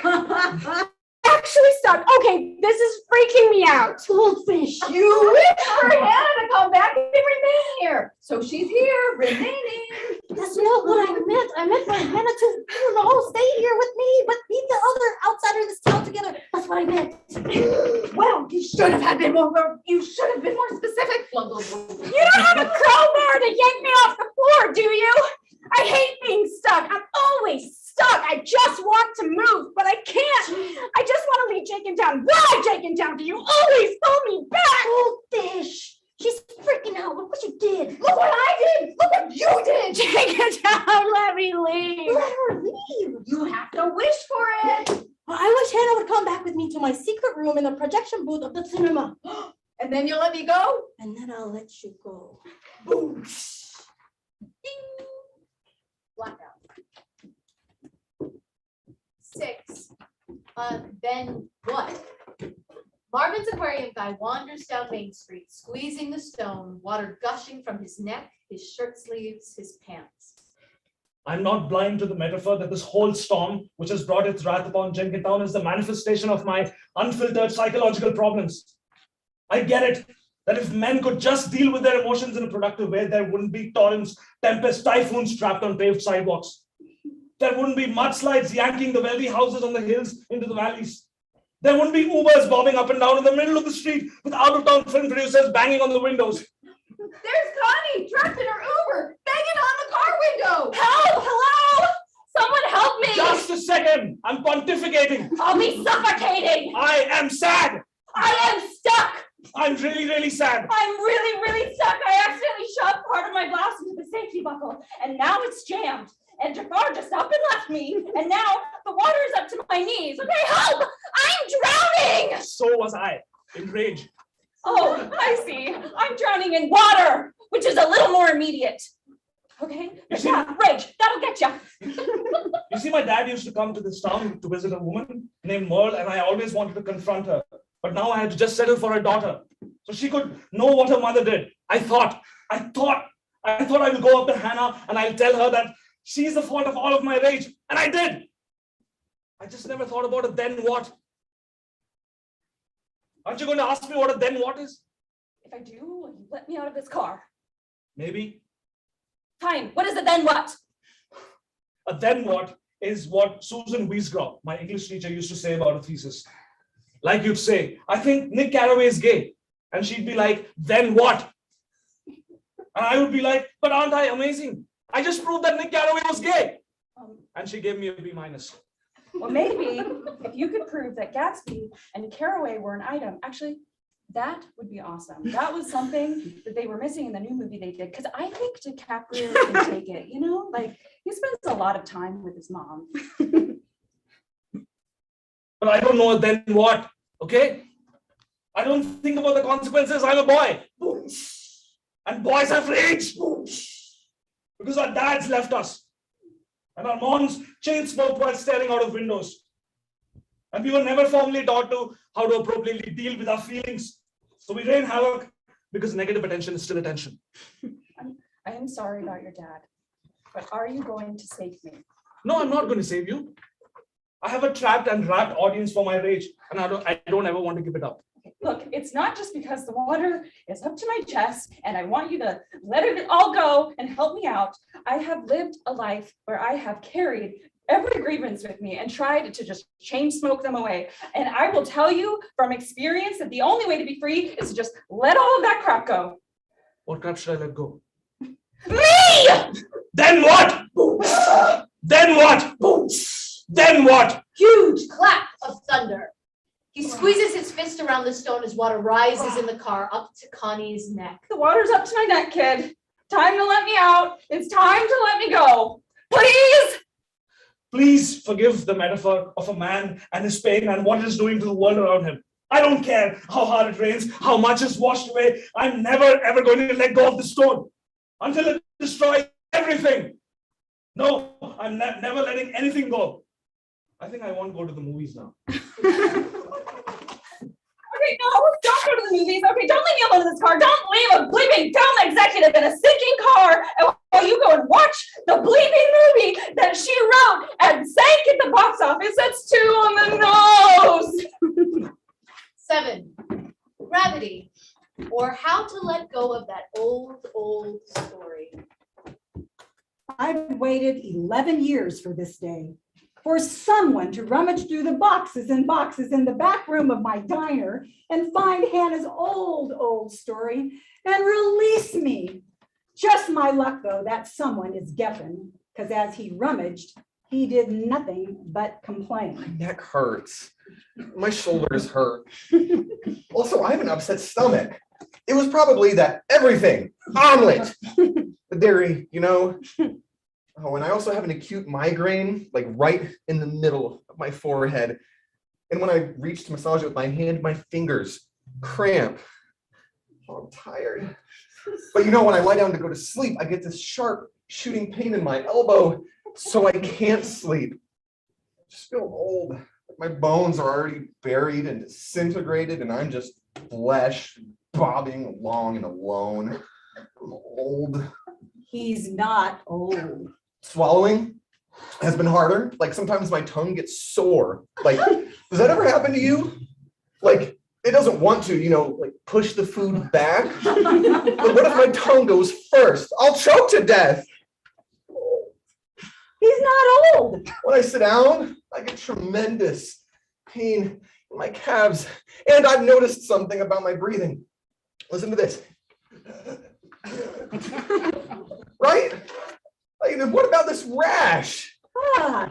Actually stuck. Okay, this is freaking me out. Goldfish. You wish for Hannah to come back and remain here. So she's here, remaining. That's not what I meant. I meant for Hannah to, stay here with me, but leave the other outsider of this town together. That's what I meant. Well, you should have been more specific. You don't have a crowbar to yank me off the floor, do you? I hate being stuck. I'm always stuck. I just want to move, but I can't. I just want to leave Jenkintown. Why, Jenkintown, do you always pull me back? Goldfish. She's freaking out. Look what you did. Look what I did. Look what you did. Jenkintown, let me leave. Let her leave. You have to wish for it. Well, I wish Hannah would come back with me to my secret room in the projection booth of the cinema. And then you'll let me go? And then I'll let you go. Boom. Ding. Blackout. 6. Then what? Marvin's aquarium guy wanders down Main Street, squeezing the stone, water gushing from his neck, his shirt sleeves, his pants. I'm not blind to the metaphor that this whole storm, which has brought its wrath upon Jenkintown, is the manifestation of my unfiltered psychological problems. I get it, that if men could just deal with their emotions in a productive way, there wouldn't be torrents, tempests, typhoons trapped on paved sidewalks. There wouldn't be mudslides yanking the wealthy houses on the hills into the valleys. There wouldn't be Ubers bobbing up and down in the middle of the street with out-of-town film producers banging on the windows. There's Connie trapped in her Uber, banging on the car window. Help! Hello! Someone help me! Just a second, I'm pontificating. I'll be suffocating! I am sad. I am stuck! I'm really, really sad. I'm really, really stuck. I accidentally shoved part of my blouse into the safety buckle, and now it's jammed. And Jafar just up and left me, and now the water is up to my knees. Okay, help! I'm drowning! So was I, in rage. Oh, I see. I'm drowning in water, which is a little more immediate. Okay? Yeah, rage. That'll get you. You see, my dad used to come to this town to visit a woman named Merle, and I always wanted to confront her. But now I had to just settle for her daughter, so she could know what her mother did. I thought I will go up to Hannah and I'll tell her that she's the fault of all of my rage, and I did. I just never thought about a then what. Aren't you going to ask me what a then what is? If I do, will you let me out of this car? Maybe. Fine. What is it then what? A then what is what Susan Wiesgrau, my English teacher, used to say about a thesis. Like you'd say, I think Nick Carraway is gay. And she'd be like, then what? And I would be like, but aren't I amazing? I just proved that Nick Carraway was gay. And she gave me a B-. Well, maybe if you could prove that Gatsby and Carraway were an item, actually, that would be awesome. That was something that they were missing in the new movie they did. Because I think DiCaprio can take it, like he spends a lot of time with his mom. But I don't know then what, okay? I don't think about the consequences. I'm a boy. And boys have rage. Because our dads left us. And our moms chain smoked while staring out of windows. And we were never formally taught how to appropriately deal with our feelings. So we rain havoc because negative attention is still attention. I am sorry about your dad, but are you going to save me? No, I'm not going to save you. I have a trapped and wrapped audience for my rage, and I don't ever want to give it up. Look, it's not just because the water is up to my chest and I want you to let it all go and help me out. I have lived a life where I have carried every grievance with me and tried to just chain smoke them away. And I will tell you from experience that the only way to be free is to just let all of that crap go. What crap should I let go? Me! Then what? Then what? Then what? Huge clap of thunder. He squeezes his fist around the stone as water rises in the car up to Connie's neck. The water's up to my neck, kid. Time to let me out. It's time to let me go. Please! Please forgive the metaphor of a man and his pain and what it is doing to the world around him. I don't care how hard it rains, how much is washed away. I'm never, ever going to let go of the stone until it destroys everything. No, I'm never letting anything go. I think I won't go to the movies now. Okay, no, don't go to the movies. Okay, don't leave me alone in this car. Don't leave a bleeping film executive in a sinking car while you go and watch the bleeping movie that she wrote and sank at the box office. That's too on the nose. 7, gravity, or how to let go of that old story. I've waited 11 years for this day, for someone to rummage through the boxes and boxes in the back room of my diner and find Hannah's old story and release me. Just my luck, though, that someone is Geffen, because as he rummaged, he did nothing but complain. My neck hurts. My shoulders hurt. Also, I have an upset stomach. It was probably that everything, omelet, the dairy, you know. Oh, and I also have an acute migraine, like right in the middle of my forehead. And when I reach to massage it with my hand, my fingers cramp. Oh, I'm tired. But you know, when I lie down to go to sleep, I get this sharp shooting pain in my elbow, so I can't sleep. I just feel old. My bones are already buried and disintegrated, and I'm just flesh bobbing along and alone. I'm old. He's not old. Swallowing has been harder. Like sometimes my tongue gets sore. Like, does that ever happen to you? Like, it doesn't want to, you know, like push the food back. But what if my tongue goes first? I'll choke to death. He's not old. When I sit down, I get tremendous pain in my calves. And I've noticed something about my breathing. Listen to this. Right? Like, what about this rash?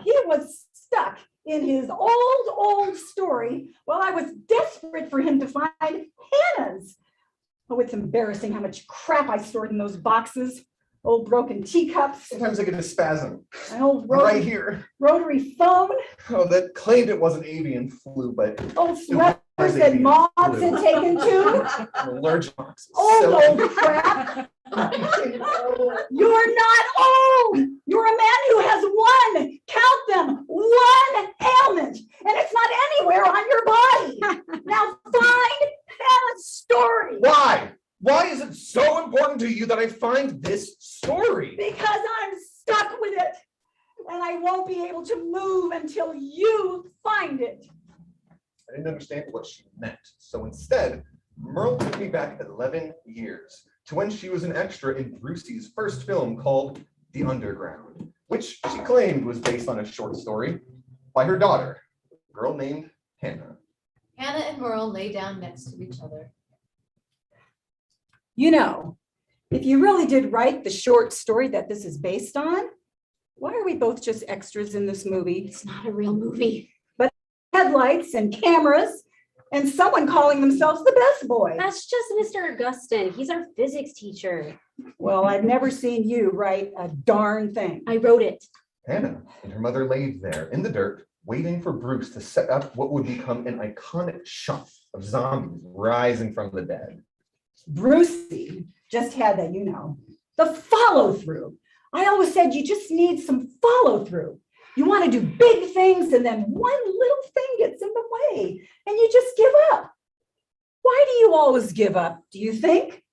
He was stuck in his old story while I was desperate for him to find Hannah's. Oh, it's embarrassing how much crap I stored in those boxes. Old broken teacups. Sometimes I get a spasm. An old Right here. rotary phone. Oh, that claimed it wasn't avian flu, but Old sweaters that moths had taken too. allergic boxes. Old crap. You're not old. You're a man who has one, count them, one ailment, and it's not anywhere on your body. Now find Hannah's story. Why? Why is it so important to you that I find this story? Because I'm stuck with it, and I won't be able to move until you find it. I didn't understand what she meant. So instead, Merle took me back 11 years to when she was an extra in Brucey's first film called The Underground, which she claimed was based on a short story by her daughter, a girl named Hannah. Hannah and Merle lay down next to each other. You know, if you really did write the short story that this is based on, why are we both just extras in this movie? It's not a real movie. But headlights and cameras and someone calling themselves the best boy. That's just Mr. Augustin. He's our physics teacher. Well, I've never seen you write a darn thing. I wrote it. Hannah and her mother laid there in the dirt, waiting for Bruce to set up what would become an iconic shot of zombies rising from the dead. Brucey just had that, you know, the follow through. I always said you just need some follow through. You want to do big things and then one little thing gets in the way and you just give up. Why do you always give up, do you think?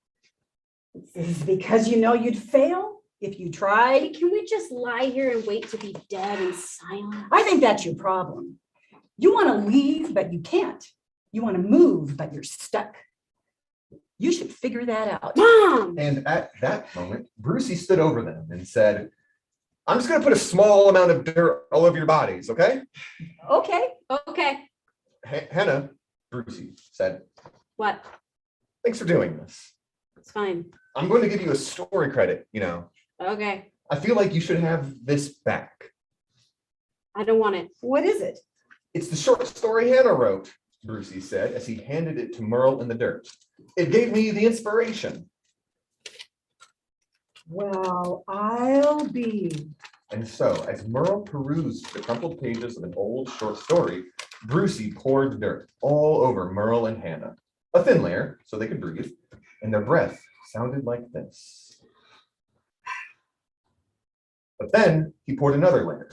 Is it because you know you'd fail if you tried? Can we just lie here and wait to be dead and silent? I think that's your problem. You want to leave, but you can't. You want to move, but you're stuck. You should figure that out. Mom! And at that moment, Brucey stood over them and said, I'm just going to put a small amount of dirt all over your bodies, okay? Okay. Okay. Hannah, Brucey said, What? thanks for doing this. It's fine. I'm going to give you a story credit, you know. Okay. I feel like you should have this back. I don't want it. What is it? It's the short story Hannah wrote, Brucey said as he handed it to Merle in the dirt. It gave me the inspiration. Well, I'll be. And so, as Merle perused the crumpled pages of an old short story, Brucey poured the dirt all over Merle and Hannah, a thin layer so they could breathe, and their breath sounded like this. But then he poured another layer,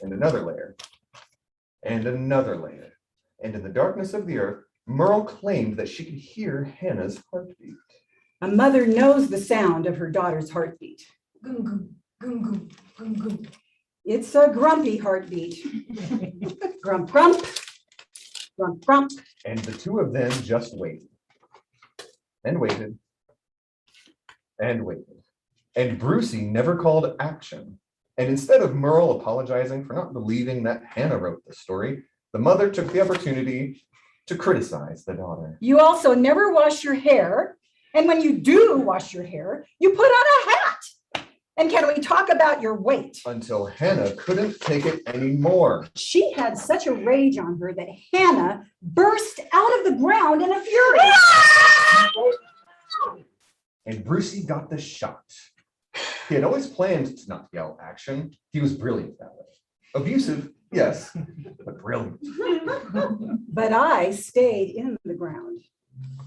and another layer, and another layer. And in the darkness of the earth, Merle claimed that she could hear Hannah's heartbeat. A mother knows the sound of her daughter's heartbeat. Goom, goom, goom, goom, goom, goom. It's a grumpy heartbeat. Grump, grump, grump, grump. And the two of them just waited, and waited, and waited. And Brucey never called action. And instead of Merle apologizing for not believing that Hannah wrote the story, the mother took the opportunity to criticize the daughter. You also never wash your hair. And when you do wash your hair, you put on a hat. And can we talk about your weight? Until Hannah couldn't take it anymore. She had such a rage on her that Hannah burst out of the ground in a fury. And Brucey got the shot. He had always planned to not yell action. He was brilliant that way. Abusive, yes, but brilliant. But I stayed in the ground.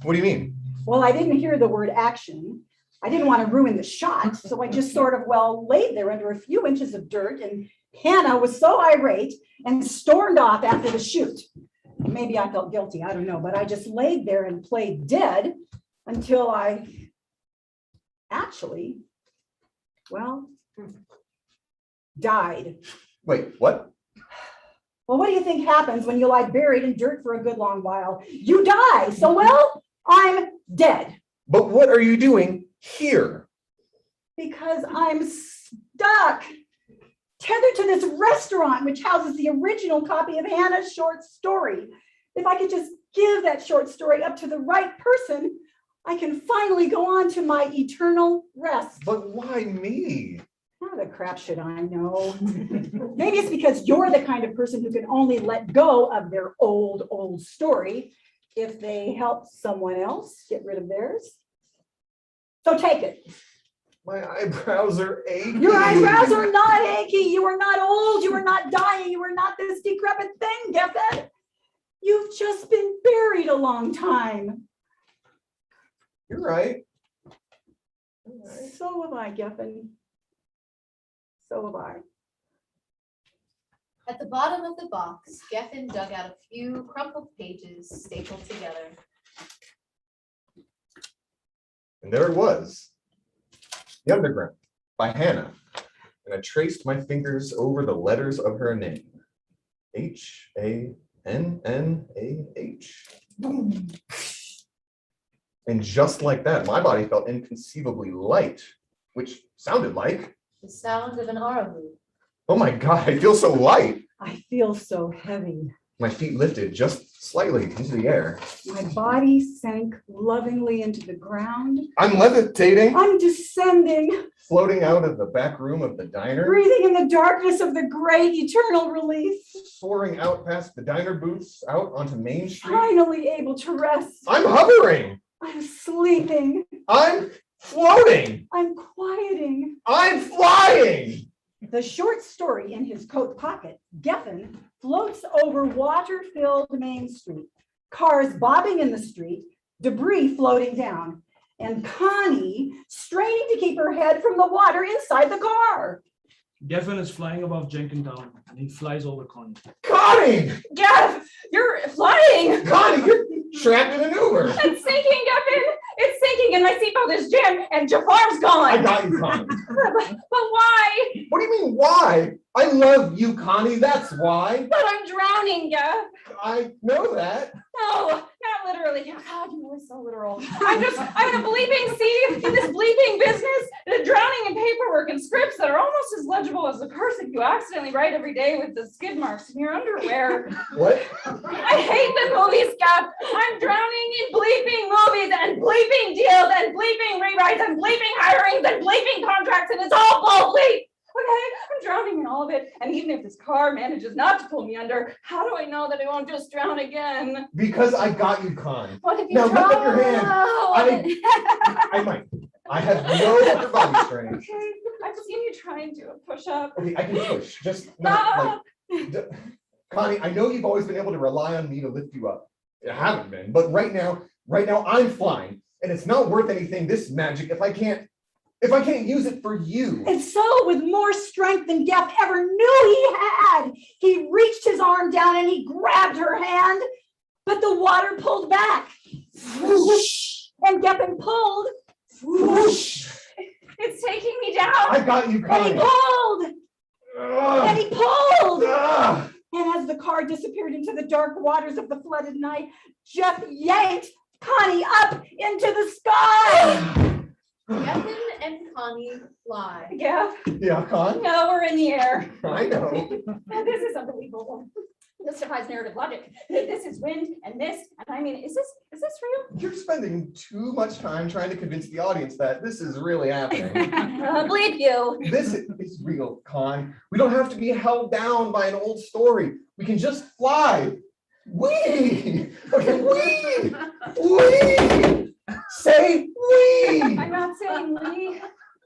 What do you mean? Well, I didn't hear the word action. I didn't want to ruin the shot, so I just sort of, laid there under a few inches of dirt, and Hannah was so irate and stormed off after the shoot. Maybe I felt guilty, I don't know, but I just laid there and played dead until I actually, died. Wait, what? Well, what do you think happens when you lie buried in dirt for a good long while? You die, so I'm dead. But what are you doing here? Because I'm stuck, tethered to this restaurant, which houses the original copy of Hannah's short story. If I could just give that short story up to the right person, I can finally go on to my eternal rest. But why me? How the crap should I know? Maybe it's because you're the kind of person who can only let go of their old story if they help someone else get rid of theirs. So take it. My eyebrows are achy. Your eyebrows are not achy. You are not old. You are not dying. You are not this decrepit thing, Geffen. You've just been buried a long time. You're right. So have I, Geffen. So have I. At the bottom of the box, Geffen dug out a few crumpled pages stapled together. And there it was. The Underground by Hannah. And I traced my fingers over the letters of her name. H-A-N-N-A-H. Boom. And just like that, my body felt inconceivably light, which sounded like The sound of an arahu. oh my God, I feel so light. I feel so heavy. My feet lifted just slightly into the air. My body sank lovingly into the ground. I'm levitating, I'm descending, floating out of the back room of the diner, breathing in the darkness of the great eternal relief. soaring out past the diner booths, out onto Main Street. Finally able to rest. I'm hovering. I'm sleeping. I'm floating. I'm quieting. I'm flying. The short story in his coat pocket, Geffen floats over water-filled Main Street, cars bobbing in the street, debris floating down, and Connie straining to keep her head from the water inside the car. Geffen is flying above Jenkintown, and he flies over Connie. Connie! Jeff, you're flying. Connie, you're trapped in an Uber. It's sinking, Geffen. It's sinking, and my seatbelt is jammed, and Jafar's gone. I got you, Connie. But why? What do you mean, why? I love you, Connie, that's why. But I'm drowning, Jeff. I know that. No, not literally. Oh, God, you were so literal. I'm in a bleeping sea in this bleeping business, drowning in paperwork and scripts that are almost as legible as the cursive you accidentally write every day with the skid marks in your underwear. What? I hate the movie stuff. I'm drowning in bleeping movies and bleeping deals and bleeping rewrites and bleeping hirings and bleeping contracts, and it's all bull bleep. Okay, I'm drowning in all of it. And even if this car manages not to pull me under, how do I know that I won't just drown again? Because I got you, Connie. What if you Now lift up your hand. drown? I might. I have no upper body strength. Okay, I've seen you try and do a push-up. Okay, I can push. Just not Stop. like. Connie, I know you've always been able to rely on me to lift you up. I haven't been, but right now I'm flying, and it's not worth anything, this magic, if I can't use it for you. And so, with more strength than Geff ever knew he had, he reached his arm down and he grabbed her hand, but the water pulled back. Whoosh. And Geffen pulled. Whoosh. It's taking me down. I got you, And Connie. he pulled. And he pulled. Ugh. And as the car disappeared into the dark waters of the flooded night, Geff yanked Connie up into the sky. Geffen and Connie fly. Geff, Yeah, Con? now we're in the air. I know. This is unbelievable. This defies narrative logic. This is wind and this, and I mean, is this real? You're spending too much time trying to convince the audience that this is really happening. Believe you. This is real, Con. We don't have to be held down by an old story. We can just fly. We. Okay, we. Say we. I'm not saying we.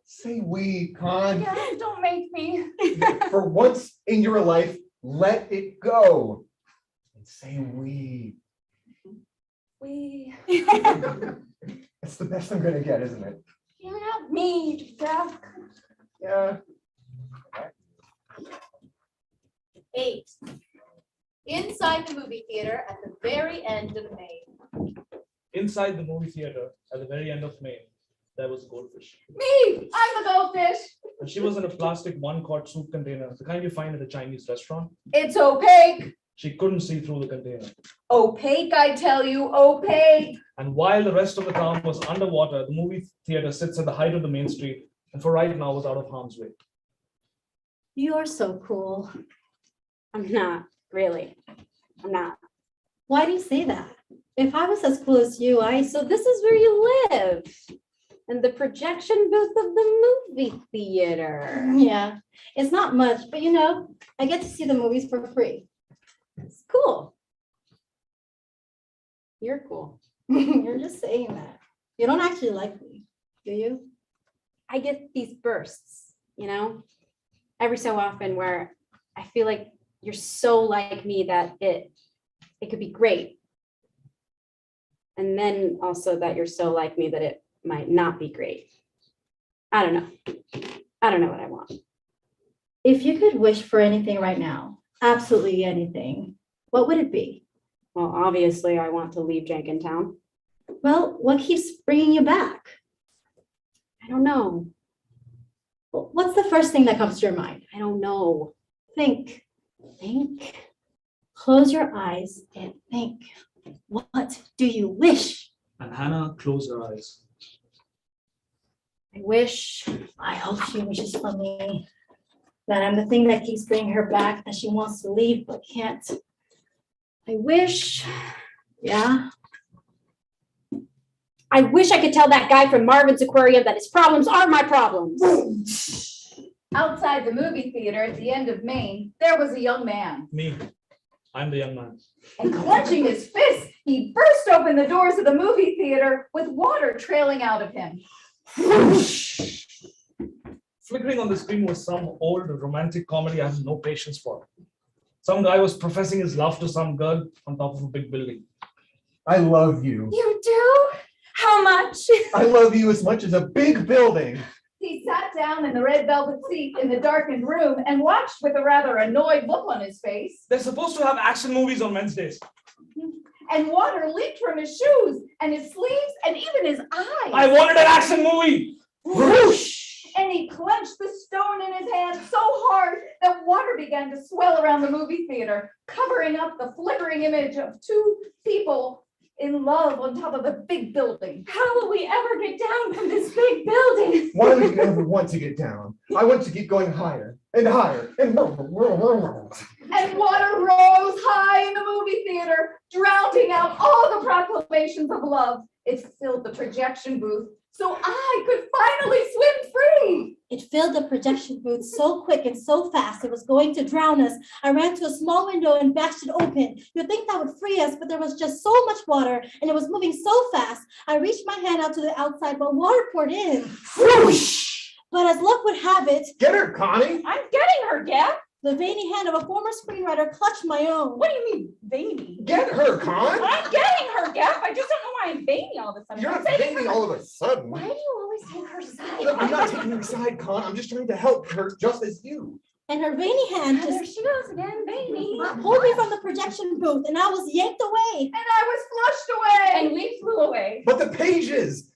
Say we, Con. Yeah, don't make me. For once in your life, let it go. And say we. We. It's the best I'm gonna get, isn't it? You're not me, Geff. Yeah. 8. Inside the movie theater at the very end of May. Inside the movie theater, at the very end of May, there was a goldfish. Me, I'm the goldfish. And she was in a plastic one-quart soup container, the kind you find at a Chinese restaurant. It's opaque. She couldn't see through the container. Opaque, I tell you, opaque. And while the rest of the town was underwater, the movie theater sits at the height of the main street, and for right now was out of harm's way. You're so cool. I'm not, really. I'm not. Why do you say that? If I was as cool as you, so this is where you live. And the projection booth of the movie theater. Yeah, it's not much, but I get to see the movies for free. It's cool. You're cool. You're just saying that. You don't actually like me, do you? I get these bursts, every so often where I feel like you're so like me that it could be great. And then also that you're so like me that it might not be great. I don't know what I want. If you could wish for anything right now, absolutely anything, what would it be? Well, obviously I want to leave Jenkintown. Well, what keeps bringing you back? I don't know. Well, what's the first thing that comes to your mind? I don't know. Think. Close your eyes and think. What do you wish? And Hannah closed her eyes. I hope she wishes for me that I'm the thing that keeps bringing her back, that she wants to leave but can't. I wish I could tell that guy from Marvin's Aquarium that his problems are my problems. Outside the movie theater at the end of Maine, there was a young man. Me, I'm the young man. And clenching his fist, he burst open the doors of the movie theater with water trailing out of him. Flickering on the screen was some old romantic comedy I have no patience for. Some guy was professing his love to some girl on top of a big building. I love you. You do? How much? I love you as much as a big building. He sat down in the red velvet seat in the darkened room and watched with a rather annoyed look on his face. They're supposed to have action movies on Wednesdays. And water leaked from his shoes and his sleeves and even his eyes. I wanted an action movie! Whoosh! And he clenched the stone in his hand so hard that water began to swell around the movie theater, covering up the flickering image of two people in love on top of a big building. How will we ever get down from this big building? Why would you ever want to get down? I want to keep going higher and higher and And water rose high in the movie theater, drowning out all the proclamations of love. It filled the projection booth, so I could finally swim free. It filled the projection booth so quick and so fast it was going to drown us. I ran to a small window and bashed it open. You'd think that would free us, but there was just so much water and it was moving so fast. I reached my hand out to the outside, but water poured in. Whoosh! But as luck would have it, get her, Connie. I'm getting her, Geff. The veiny hand of a former screenwriter clutched my own. What do you mean veiny? Get her, Con! I'm getting her, Gaff. I just don't know why I'm veiny all of a sudden. You're I'm not saying veiny all of a sudden. Why do you always take her side? Look, I'm not taking your side, Con. I'm just trying to help her just as you. And her veiny hand There just she goes again, veiny. pulled me from the projection booth, and I was yanked away. And I was flushed away. And we flew away. But the pages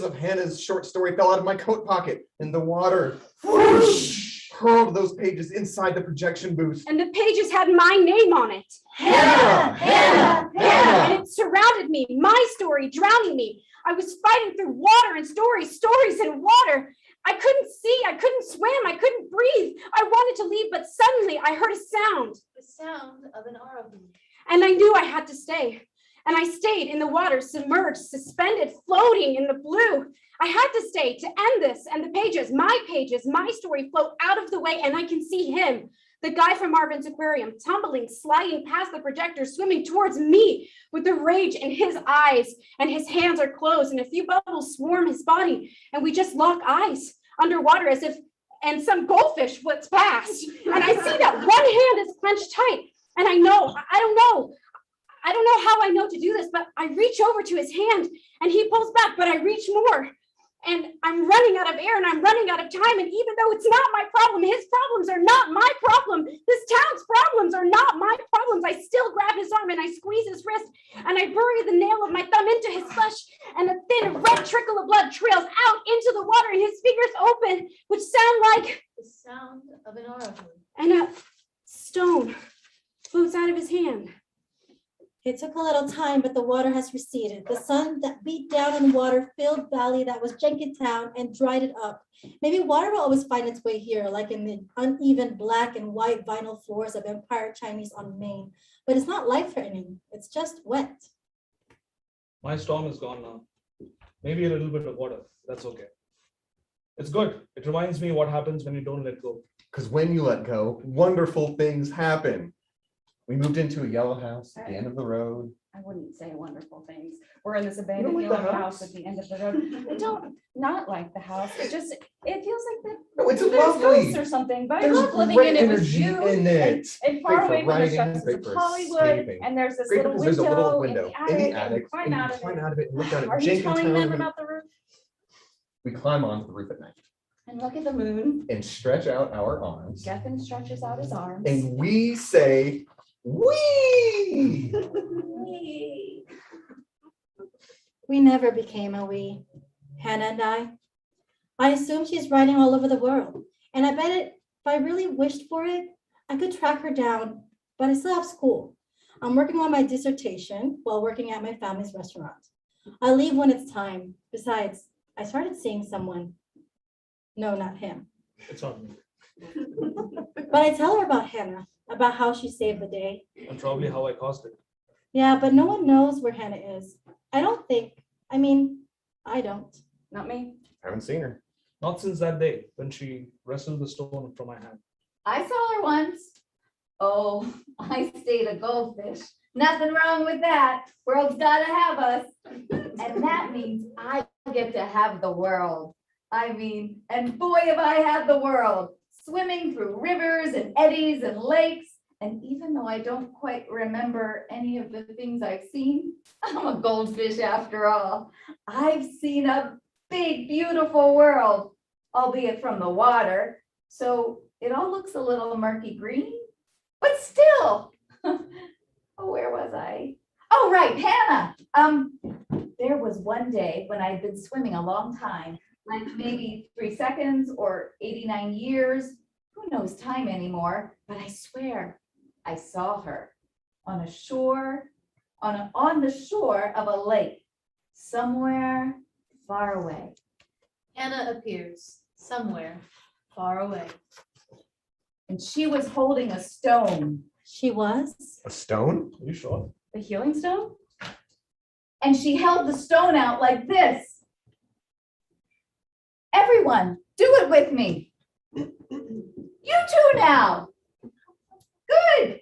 of Hannah's short story fell out of my coat pocket in the water. Whoosh! Hurled those pages inside the projection booth. And the pages had my name on it. Hannah! Hannah! Hannah! And it surrounded me, my story drowning me. I was fighting through water and stories and water. I couldn't see, I couldn't swim, I couldn't breathe. I wanted to leave, but suddenly I heard a sound. The sound of an oracle. And I knew I had to stay. And I stayed in the water, submerged, suspended, floating in the blue. I had to stay to end this, and the pages, my story float out of the way, and I can see him, the guy from Marvin's aquarium, tumbling, sliding past the projector, swimming towards me with the rage in his eyes, and his hands are closed, and a few bubbles swarm his body, and we just lock eyes underwater as if, and some goldfish flips past, and I see that one hand is clenched tight, and I don't know how I know to do this, but I reach over to his hand, and he pulls back, but I reach more. And I'm running out of air and I'm running out of time. And even though it's not my problem, his problems are not my problem. This town's problems are not my problems. I still grab his arm and I squeeze his wrist and I bury the nail of my thumb into his flesh. And a thin red trickle of blood trails out into the water and his fingers open, which sound like The sound of an oracle. and a stone floats out of his hand. It took a little time, but the water has receded. The sun that beat down in the water-filled valley that was Jenkintown and dried it up. Maybe water will always find its way here, like in the uneven black and white vinyl floors of Empire Chinese on Main. But it's not life-threatening. It's just wet. My storm is gone now. Maybe a little bit of water. That's okay. It's good. It reminds me what happens when you don't let go. Because when you let go, wonderful things happen. We moved into a yellow house at the end of the road. I wouldn't say wonderful things. We're in this abandoned like the yellow house? house at the end of the road. I don't not like the house. It feels like that No, it's there's lovely. ghosts or something, but I There's love living great in it with energy you. in it. And far Great for away from the writing, stresses great of for Hollywood, escaping. and there's this Great little because there's a little window window in the in the attic, attic, and and you you climb out of it and look down at Are you telling them Jenkintown. about the roof? We climb onto the roof at night And look at the moon. and stretch out our arms. Geffen stretches out his arms. And we say, "Wee!" We never became a we, Hannah and I. I assume she's writing all over the world. And I bet if I really wished for it, I could track her down, but I still have school. I'm working on my dissertation while working at my family's restaurant. I leave when it's time. Besides, I started seeing someone. No, not him. It's on me. But I tell her about Hannah, about how she saved the day. And probably how I caused it. Yeah, but no one knows where Hannah is. I don't. Not me. Haven't seen her. Not since that day when she wrestled the stone from my hand. I saw her once. Oh, I stayed a goldfish. Nothing wrong with that. World's gotta have us. And that means I get to have the world. I mean, and boy, have I had the world. Swimming through rivers and eddies and lakes. And even though I don't quite remember any of the things I've seen, I'm a goldfish after all. I've seen a big, beautiful world, albeit from the water. So it all looks a little murky green, but still. Oh, where was I? Oh, right, Hannah. There was one day when I'd been swimming a long time, like maybe 3 seconds or 89 years. Who knows time anymore? But I swear, I saw her on a shore, on the shore of a lake, somewhere far away. Hannah appears somewhere far away. And she was holding a stone. She was? A stone? Are you sure? The healing stone? And she held the stone out like this. Everyone, do it with me. You too now. Good.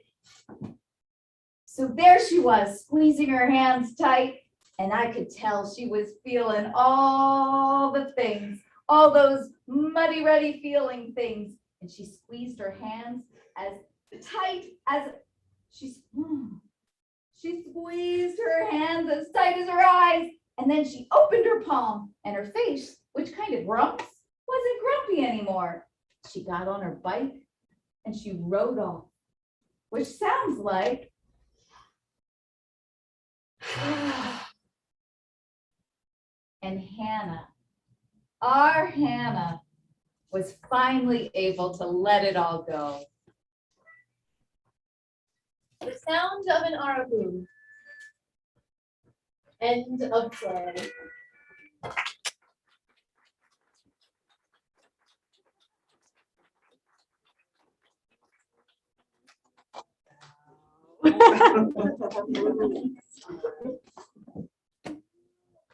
So there she was, squeezing her hands tight, and I could tell she was feeling all the things, all those muddy, ruddy feeling things. And she squeezed her hands as tight as she squeezed her hands as tight as her eyes, and then she opened her palm, and her face, which kind of grumps, wasn't grumpy anymore. She got on her bike and she rode off, which sounds like and Hannah, our Hannah, was finally able to let it all go. The sound of an arabu. End of play.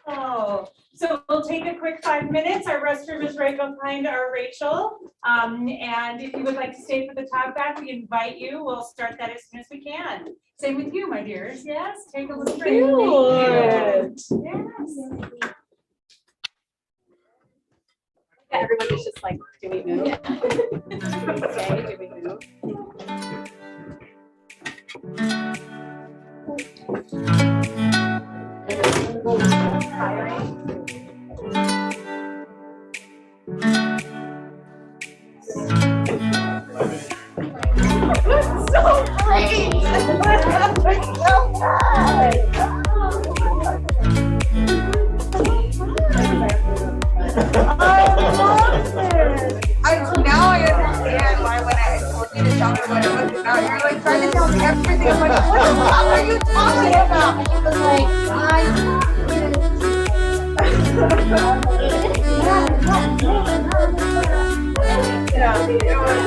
Oh, so we'll take a quick 5 minutes. Our restroom is right behind our Rachel. And if you would like to stay for the talk back, we invite you. We'll start that as soon as we can. Same with you, my dears. Yes, take a little break. Yes. Everybody's just like, do we move? Do we stay? Do we move? So great! Now I understand why when I told you to tell me what it was about, you're like trying to tell me everything. I'm like, what the hell are you talking about? She was like, Yeah, it was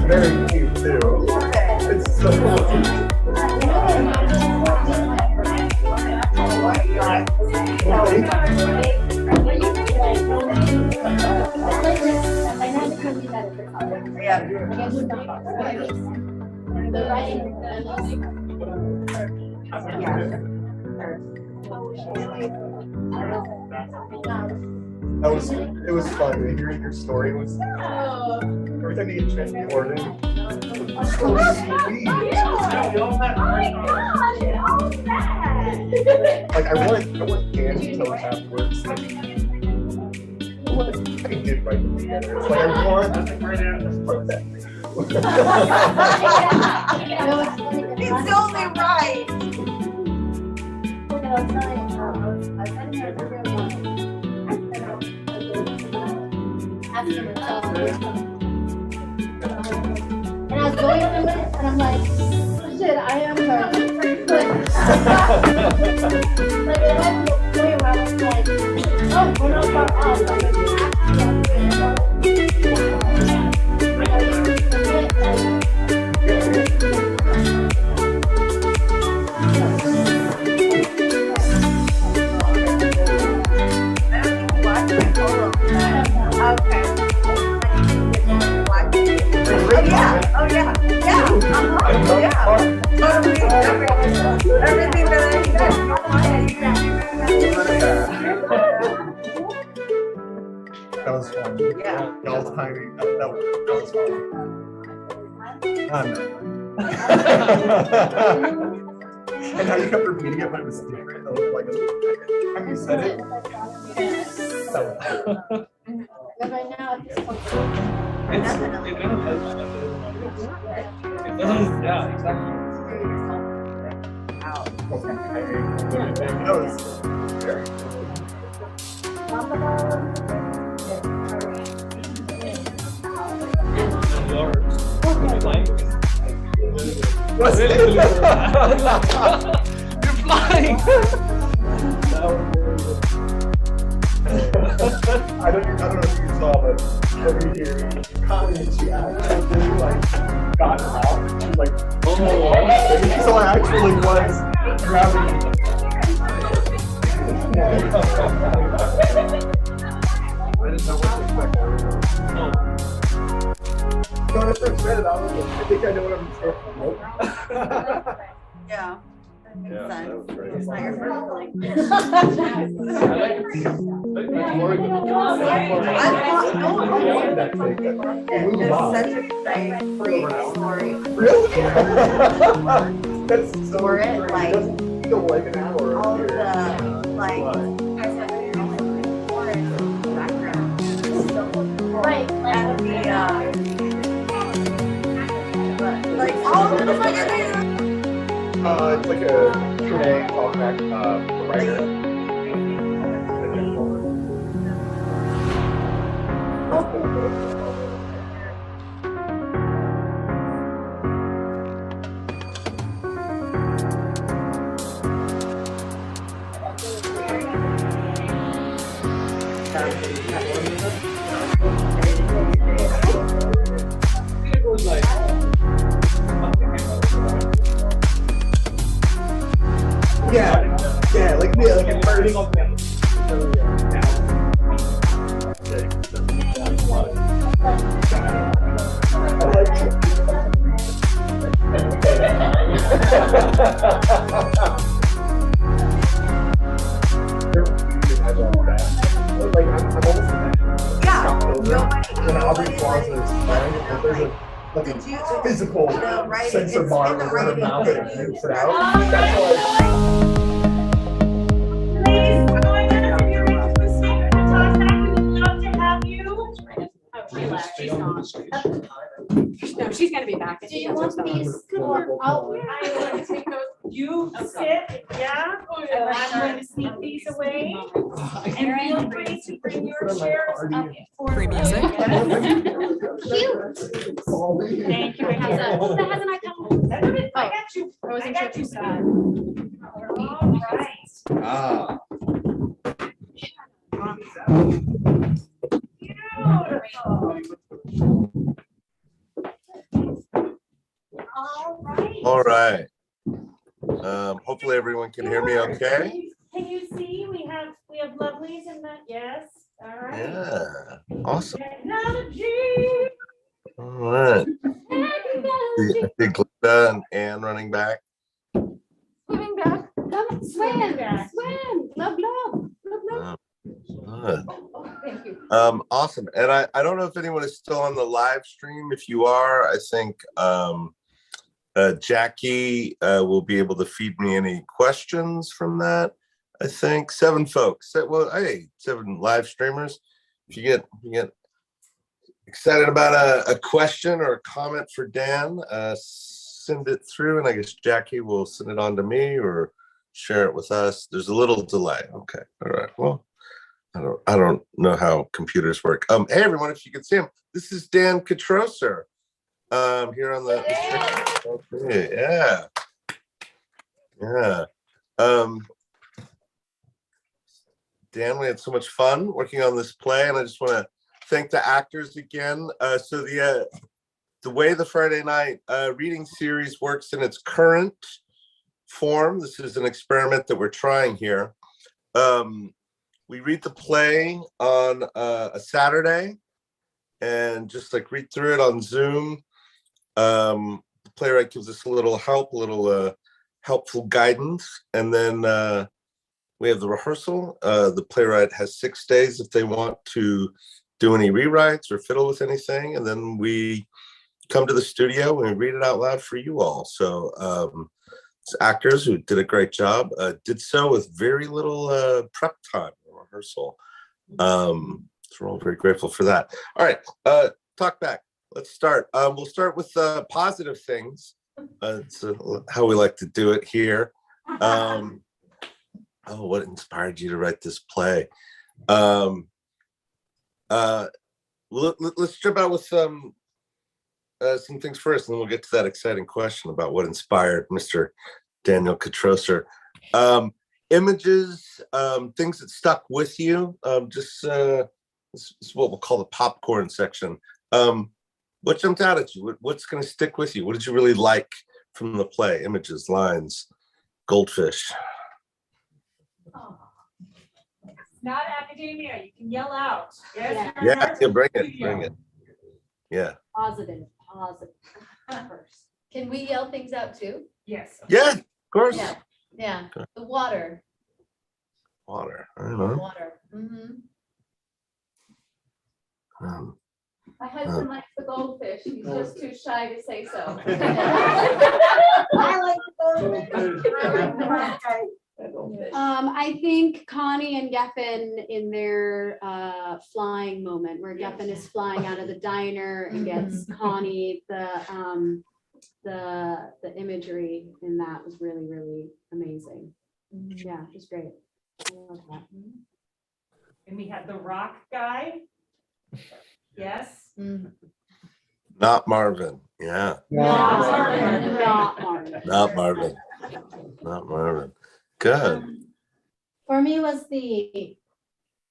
Very cute too. It's so it was fun. Hearing your story was every time you get transported. So sweet. Like I want candy toast afterwards. I can get right together. It's like I want It's only right. and I was going through it, and I'm like, shit, I am her. Like, it went to a point where I was like, oh, we're not far off. Oh yeah. Totally. Everything that I said. That was fun. Yeah. Y'all's timing. That was fun. And how you kept repeating it, but it was different. It was like have you said it? But right now, at this point, It doesn't help. It doesn't, yeah, exactly. That was very You're flying. I don't know if you saw, but every year, Connie, she actually like got out. She was like, oh, so I actually was grabbing. I didn't know what to expect. When I first read it, I was like, I think I know what I'm supposed to do. Yeah. Yeah, that was great. It's not your birthday. It's such a great story. Really? That's so For it, great. like, It doesn't feel like an hour all here. the, like, background. Right. And the, like, all of it is like amazing. It's like a Q&A talkback writer. Yeah, like a burning on Did you? physical The writing, sensor it's bar in the over her writing. mouth and it shoots it out. All That's right. Please join us if you're interested in the talk back. We would love to have you. Oh, she left. She's gone. No, she's gonna be back. Do you want these? I will take those. You sit, yeah, and I'm going to sneak these away. And feel free to bring your chairs up for. Free music. Thank you. How's that? That hasn't I come? I got you. I wasn't I got you. sad. All right. Ah. All right. Hopefully everyone can hear me okay. Can you see? We have lovelies in the, yes, all right. Yeah, awesome. Technology. All right. I think Glenda and Ann running back. Swimming back. Come swim. Swim. Love, love. Love, love. Good. Thank you. Awesome. And I don't know if anyone is still on the live stream. If you are, I think Jackie will be able to feed me any questions from that. I think 7 folks. Well, hey, 7 live streamers. If you get excited about a question or a comment for Dan, send it through, and I guess Jackie will send it on to me or share it with us. There's a little delay. Okay. All right. Well, I don't know how computers work. Hey everyone, if you can see him, this is Dan Kitrosser. Here on the yeah. Dan, we had so much fun working on this play, and I just want to thank the actors again. So the way the Friday night reading series works in its current form, this is an experiment that we're trying here. We read the play on a Saturday and just like read through it on Zoom. The playwright gives us a little help, a little helpful guidance, and then we have the rehearsal. The playwright has 6 days if they want to do any rewrites or fiddle with anything, and then we come to the studio and read it out loud for you all. So it's actors who did a great job, did so with very little prep time or rehearsal. So we're all very grateful for that. All right, talk back. Let's start. We'll start with positive things. It's how we like to do it here. Oh, what inspired you to write this play? Let's jump out with some things first, and then we'll get to that exciting question about what inspired Mr. Daniel Kitrosser. Images, things that stuck with you. This is what we'll call the popcorn section. What jumped out at you? What's going to stick with you? What did you really like from the play? Images, lines, goldfish. Oh. Not academia, you can yell out. Yes, Yeah, bring it. Yeah. Positive first. Can we yell things out too? Yes. Yeah, of course. Yeah. Yeah, the water. Water. I don't know. Water. Mhm. My husband likes the goldfish. He's just too shy to say so. I like I think Connie and Geffen in their flying moment, where Geffen is flying out of the diner and gets Connie, the imagery in that was really, really amazing. Yeah, it was great. I love that. And we had the rock guy. Yes. Not Marvin. Yeah. Not Marvin. Not Marvin. Not Marvin. Good. For me was the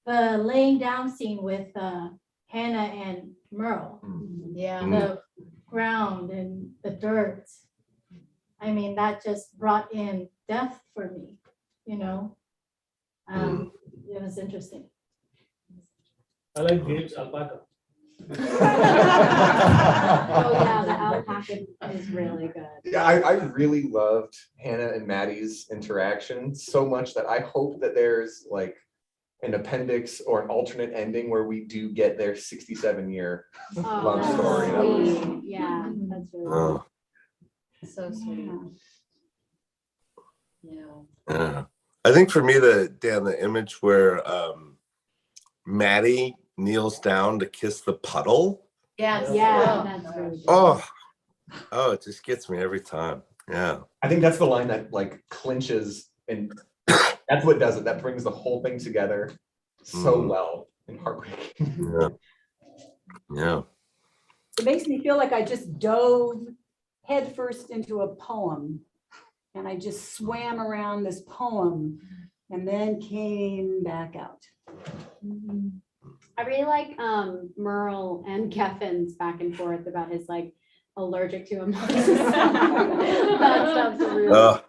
laying down scene with Hannah and Merle. Yeah. The ground and the dirt. I mean, that just brought in depth for me, you know. It was interesting. I like Gabe's alpaca. Oh yeah, the alpaca is really good. Yeah, I really loved Hannah and Maddie's interaction so much that I hope that there's like an appendix or an alternate ending where we do get their 67-year love that's story. That was- sweet. Yeah, that's really Oh, So sweet. Yeah. yeah. I think for me, the image where Maddie kneels down to kiss the puddle. Yes. Yeah, that's really good. Oh, it just gets me every time. Yeah. I think that's the line that like clinches, and that's what does it. That brings the whole thing together so well and heartbreaking. Yeah. Yeah. It makes me feel like I just dove headfirst into a poem, and I just swam around this poem and then came back out. I really like Merle and Geffen's back and forth about his like allergic to emotions. That stuff's really,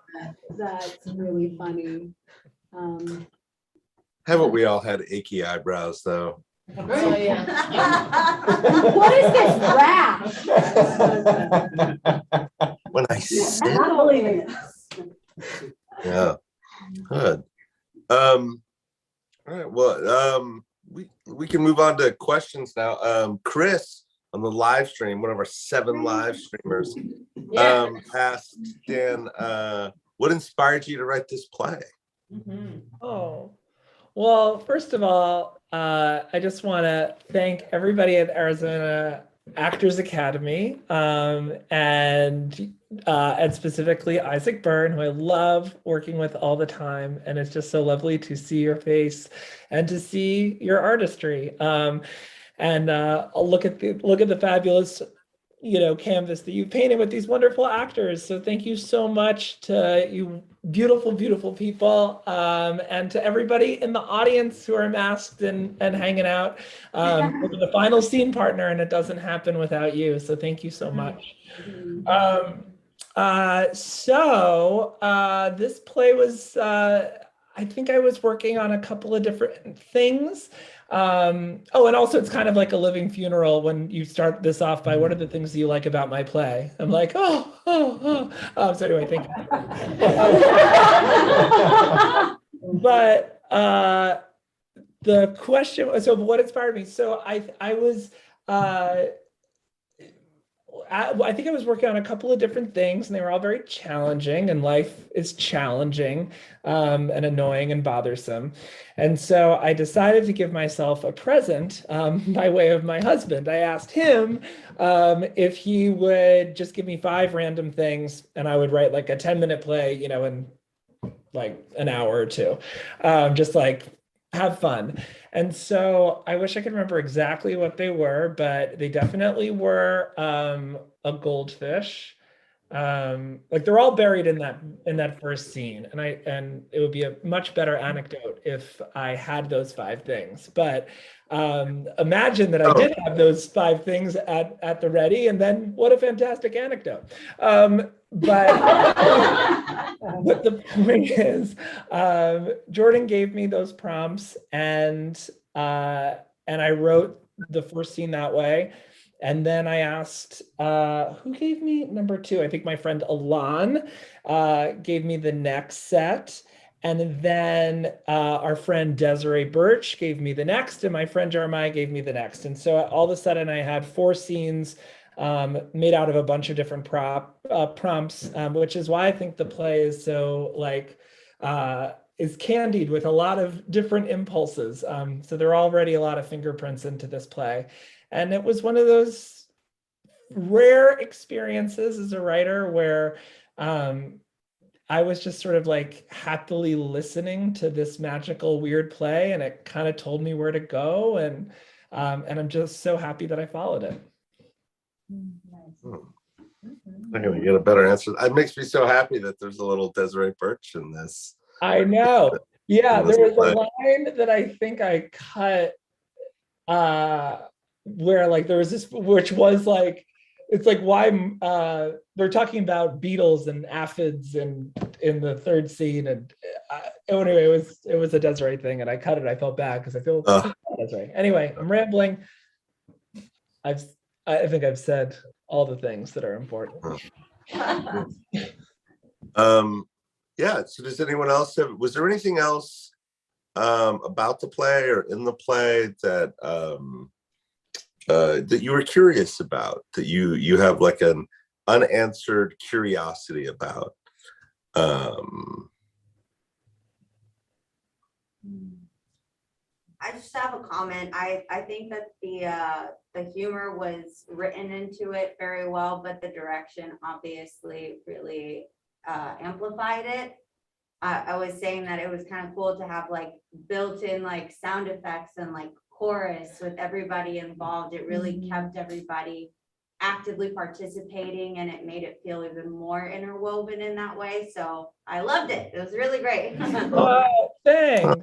that's really funny. Haven't we all had achy eyebrows though? Oh, yeah. What is this rash? When I sit. I'm not believing it. Yeah. Good. All right. Well, we can move on to questions now. Chris on the live stream, one of our 7 live streamers, asked Dan, what inspired you to write this play? Oh, well, first of all, I just want to thank everybody at Arizona Actors Academy, and specifically Isaac Byrne, who I love working with all the time. And it's just so lovely to see your face and to see your artistry. And I'll look at the fabulous, canvas that you've painted with these wonderful actors. So thank you so much to you beautiful, beautiful people, and to everybody in the audience who are masked and hanging out. We're the final scene partner, and it doesn't happen without you. So thank you so much. This play was, I think I was working on a couple of different things. And also it's kind of like a living funeral when you start this off by, what are the things that you like about my play? I'm like, so anyway, thank you. But the question, so what inspired me? So I think I was working on a couple of different things, and they were all very challenging, and life is challenging and annoying and bothersome. And so I decided to give myself a present by way of my husband. I asked him if he would just give me 5 random things, and I would write like a 10-minute play, in like an hour or 2, just like have fun. And so I wish I could remember exactly what they were, but they definitely were a goldfish. Like they're all buried in that first scene, and it would be a much better anecdote if I had those 5 things. But imagine that I did have those 5 things at the ready, and then what a fantastic anecdote. But the point is, Jordan gave me those prompts, and I wrote the first scene that way. And then I asked, who gave me number 2? I think my friend Alon gave me the next set. And then our friend Desiree Birch gave me the next, and my friend Jeremiah gave me the next. And so all of a sudden I had 4 scenes made out of a bunch of different prompts, which is why I think the play is so is candied with a lot of different impulses. So there are already a lot of fingerprints into this play. And it was one of those rare experiences as a writer where I was just sort of like happily listening to this magical, weird play, and it kind of told me where to go. And I'm just so happy that I followed it. I'm gonna get a better answer. It makes me so happy that there's a little Desiree Birch in this. I know. Yeah, there was a line that I think I cut where like there was this, which was like, it's like why they're talking about beetles and aphids in the 3rd scene, and anyway, it was a Desiree thing, and I cut it. I felt bad because I feel Desiree. Anyway, I'm rambling. I think I've said all the things that are important. Yeah. So does anyone else was there anything else about the play or in the play that that you were curious about, that you have like an unanswered curiosity about? I just have a comment. I think that the humor was written into it very well, but the direction obviously really amplified it. I was saying that it was kind of cool to have like built-in like sound effects and like chorus with everybody involved. It really kept everybody actively participating, and it made it feel even more interwoven in that way. So I loved it. It was really great. Oh, thanks.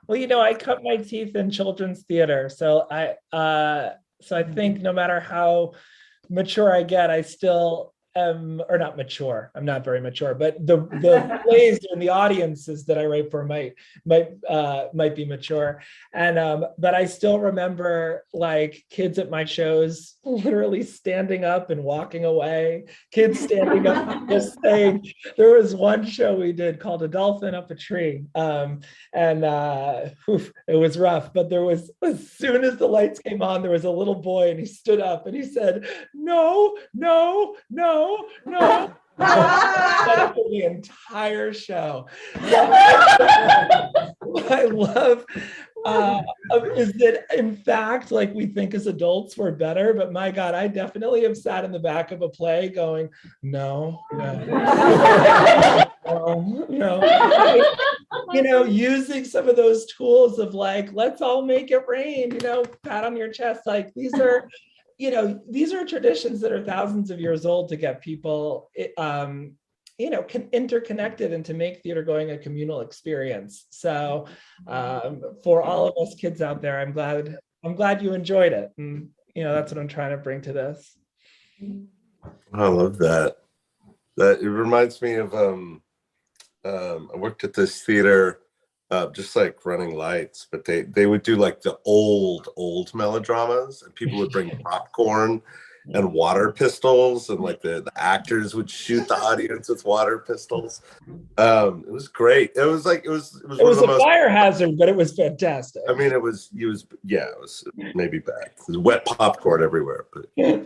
Well, you know, I cut my teeth in children's theater, so I think no matter how mature I get, I still am, or not mature. I'm not very mature, but the plays and the audiences that I write for might be mature. And but I still remember like kids at my shows literally standing up and walking away. Kids standing up and just saying. There was one show we did called A Dolphin Up a Tree, and it was rough. But there was, as soon as the lights came on, there was a little boy, and he stood up and he said, "No, no, no, no." For the entire show. What I love is that, in fact, like we think as adults we're better, but my God, I definitely have sat in the back of a play going, no, no, no, no. You know, using some of those tools of like, let's all make it rain, you know, pat on your chest, like these are, you know, these are traditions that are thousands of years old to get people, you know, interconnected and to make theater going a communal experience. So for all of us kids out there, I'm glad you enjoyed it. And, you know, that's what I'm trying to bring to this. I love that. That it reminds me of, I worked at this theater, just like Running Lights, but they would do like the old melodramas, and people would bring popcorn and water pistols, and like the actors would shoot the audience with water pistols. It was great. It was a fire hazard, but it was fantastic. I mean, it was maybe bad. It was wet popcorn everywhere, but yeah.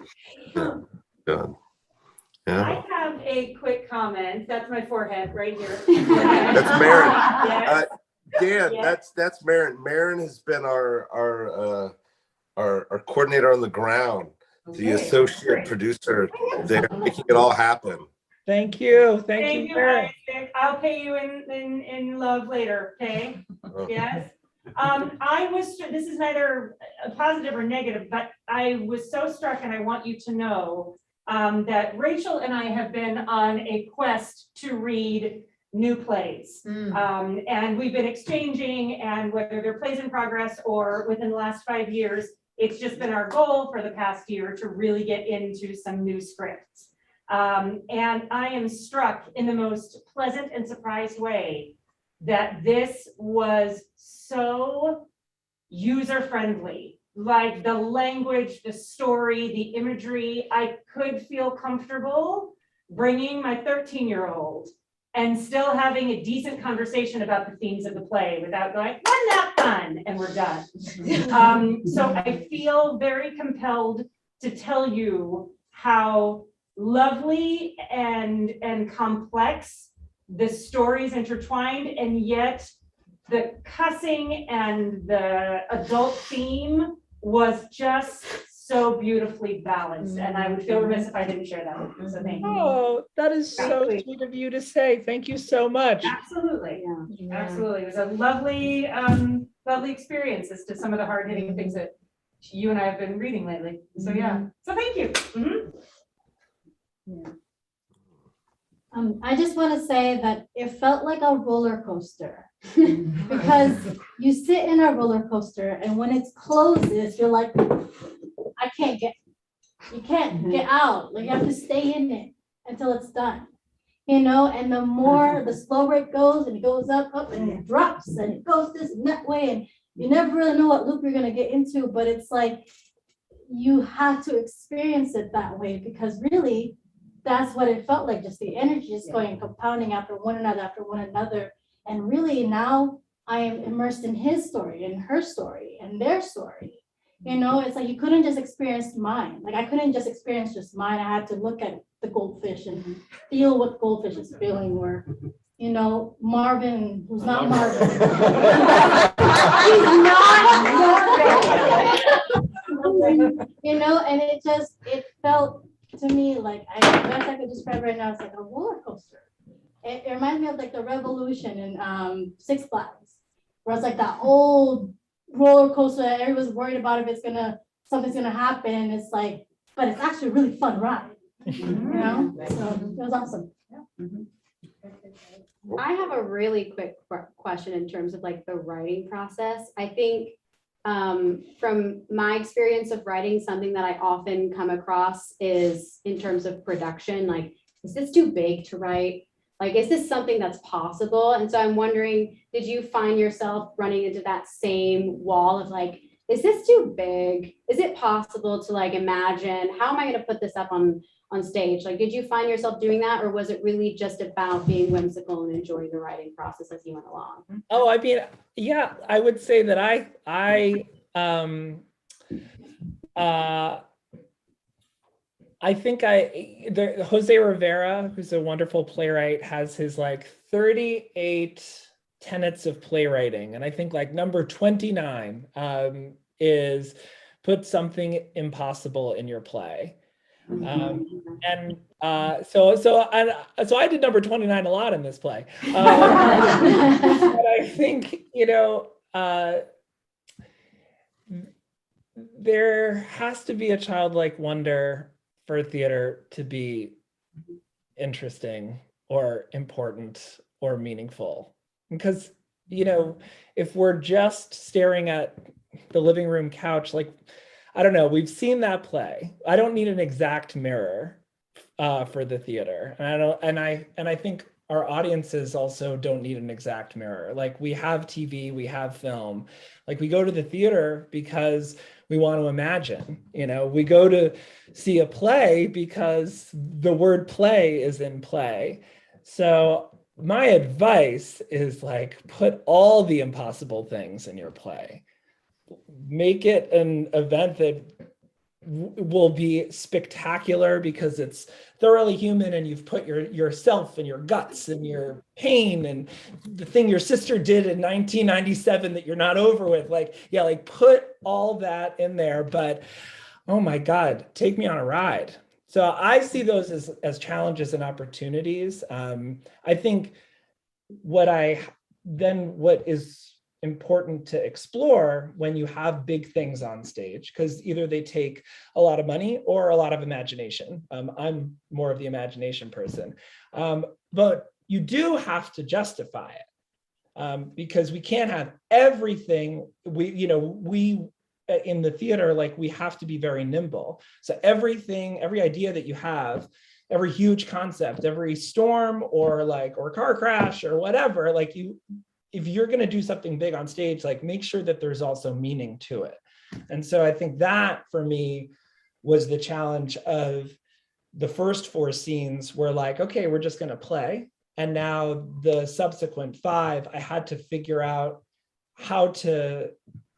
I have a quick comment. That's my forehead right here. That's Marin. Yes. Dan, Yes. that's Marin. Marin has been our coordinator on the ground, the associate producer there, making it all happen. Thank you, thank you, Marin. Isaac. I'll pay you in love later. Okay. Yes. This is neither a positive or negative, but I was so struck, and I want you to know that Rachel and I have been on a quest to read new plays. And we've been exchanging, and whether they're plays in progress or within the last 5 years, it's just been our goal for the past year to really get into some new scripts. And I am struck in the most pleasant and surprised way that this was so user-friendly. like the language, the story, the imagery, I could feel comfortable bringing my 13-year-old and still having a decent conversation about the themes of the play without going, wasn't that fun? And we're done. So I feel very compelled to tell you how lovely and complex the stories intertwined, and yet the cussing and the adult theme was just so beautifully balanced. And I would feel remiss if I didn't share that with you. So thank you. Oh, that is so sweet of you to say. Thank you so much. Absolutely. Absolutely. It was a lovely, lovely experience as to some of the hard hitting things that you and I have been reading lately. So yeah. So thank you. I just want to say that it felt like a roller coaster because you sit in a roller coaster and when it closes, you're like, you can't get out. Like you have to stay in it until it's done, you know, and the more, the slower it goes and it goes up, and it drops and it goes this and that way. And you never really know what loop you're going to get into, but it's like, you have to experience it that way because really, that's what it felt like, just the energy just going and compounding after one another. And really now I am immersed in his story and her story and their story. You know, it's like you couldn't just experience mine. Like I couldn't just experience just mine. I had to look at the goldfish and feel what goldfish is feeling, or, you know, Marvin, who's not Marvin. He's not, you know, and it felt to me like, the best I could describe right now is like a roller coaster. It reminds me of like the Revolution in Six Flags, where it's like that old roller coaster that everyone's worried about if something's gonna happen. And it's like, but it's actually a really fun ride. You know, so it was awesome. I have a really quick question in terms of like the writing process. I think from my experience of writing, something that I often come across is in terms of production, like, is this too big to write? Like, is this something that's possible? And so I'm wondering, did you find yourself running into that same wall of like, is this too big? Is it possible to like imagine, how am I going to put this up on stage? Like, did you find yourself doing that, or was it really just about being whimsical and enjoying the writing process as you went along? Oh, I mean, yeah, I would say that I think Jose Rivera, who's a wonderful playwright, has his like 38 tenets of playwriting. And I think like number 29 is put something impossible in your play. So I did number 29 a lot in this play. But I think, you know, there has to be a childlike wonder for theater to be interesting or important or meaningful. Because, you know, if we're just staring at the living room couch, like, I don't know, we've seen that play. I don't need an exact mirror for the theater. And I think our audiences also don't need an exact mirror. Like, we have TV, we have film. Like, we go to the theater because we want to imagine, you know, we go to see a play because the word play is in play. So my advice is like, put all the impossible things in your play. Make it an event that will be spectacular because it's thoroughly human, and you've put yourself and your guts and your pain and the thing your sister did in 1997 that you're not over with. Like, yeah, like put all that in there, but oh my God, take me on a ride. So I see those as challenges and opportunities. I think what is important to explore when you have big things on stage, because either they take a lot of money or a lot of imagination. I'm more of the imagination person, but you do have to justify it, because we can't have everything. We in the theater, like, we have to be very nimble. So every idea that you have, every huge concept, every storm or car crash or whatever, like, if you're going to do something big on stage, like, make sure that there's also meaning to it. And so I think that for me was the challenge of the first 4 scenes were like, okay, we're just gonna play. And now the subsequent 5, I had to figure out how to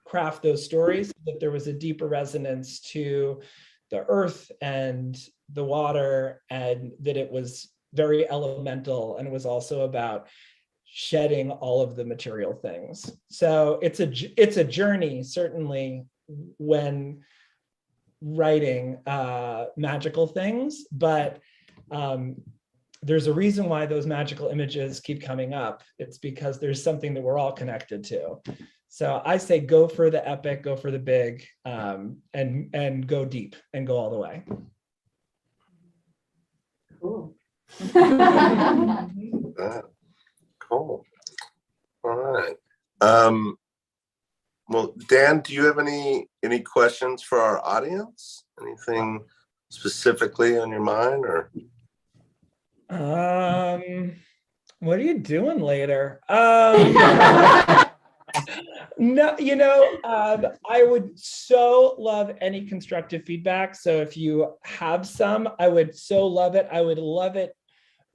craft those stories so that there was a deeper resonance to the earth and the water, and that it was very elemental, and it was also about shedding all of the material things. So it's a journey, certainly, when writing magical things, but there's a reason why those magical images keep coming up. It's because there's something that we're all connected to. So I say go for the epic, go for the big, and go deep and go all the way. Cool. Cool. All right. Well, Dan, do you have any questions for our audience? Anything specifically on your mind, or? What are you doing later? No, I would so love any constructive feedback. So if you have some, I would so love it. I would love it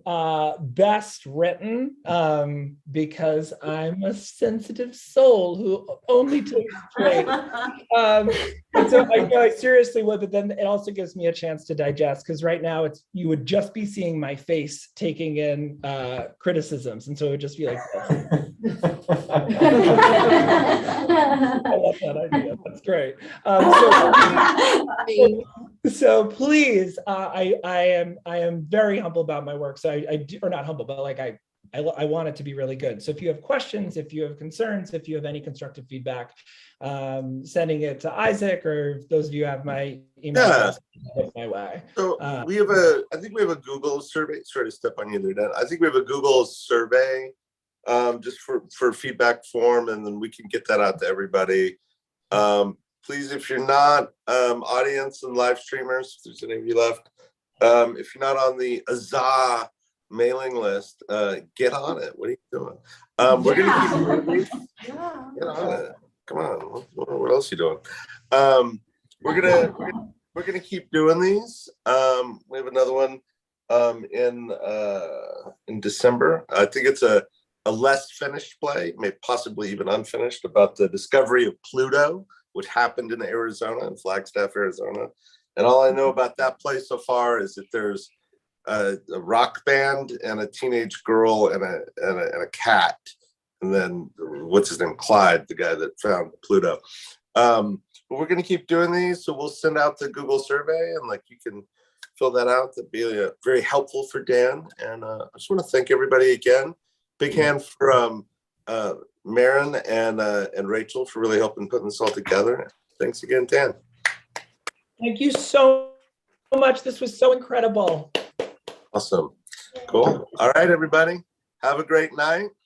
best written, because I'm a sensitive soul who only takes praise. And so I seriously would, but then it also gives me a chance to digest, because right now you would just be seeing my face taking in criticisms, and so it would just be like this. I love that idea. That's great. So please, I am very humble about my work. So I do, or not humble, but like I want it to be really good. So if you have questions, if you have concerns, if you have any constructive feedback, sending it to Isaac, or if those of you have my email address, my way. So I think we have a Google survey. Sorry to step on you there, Dan. I think we have a Google survey just for feedback form, and then we can get that out to everybody. Please, if you're not audience and live streamers, if there's any of you left, if you're not on the Azah mailing list, get on it. What are you doing? We're gonna keep get on it. Come on, what else are you doing? We're gonna keep doing these. We have another one in December. I think it's a less finished play, maybe possibly even unfinished, about the discovery of Pluto, which happened in Arizona, in Flagstaff, Arizona. And all I know about that play so far is that there's a rock band and a teenage girl and a cat. And then what's his name? Clyde, the guy that found Pluto. But we're gonna keep doing these. So we'll send out the Google survey, and like you can fill that out. That'd be very helpful for Dan. And I just want to thank everybody again. Big hand for Maren and Rachel for really helping putting this all together. Thanks again, Dan. Thank you so much. This was so incredible. Awesome. Cool. All right, everybody. Have a great night.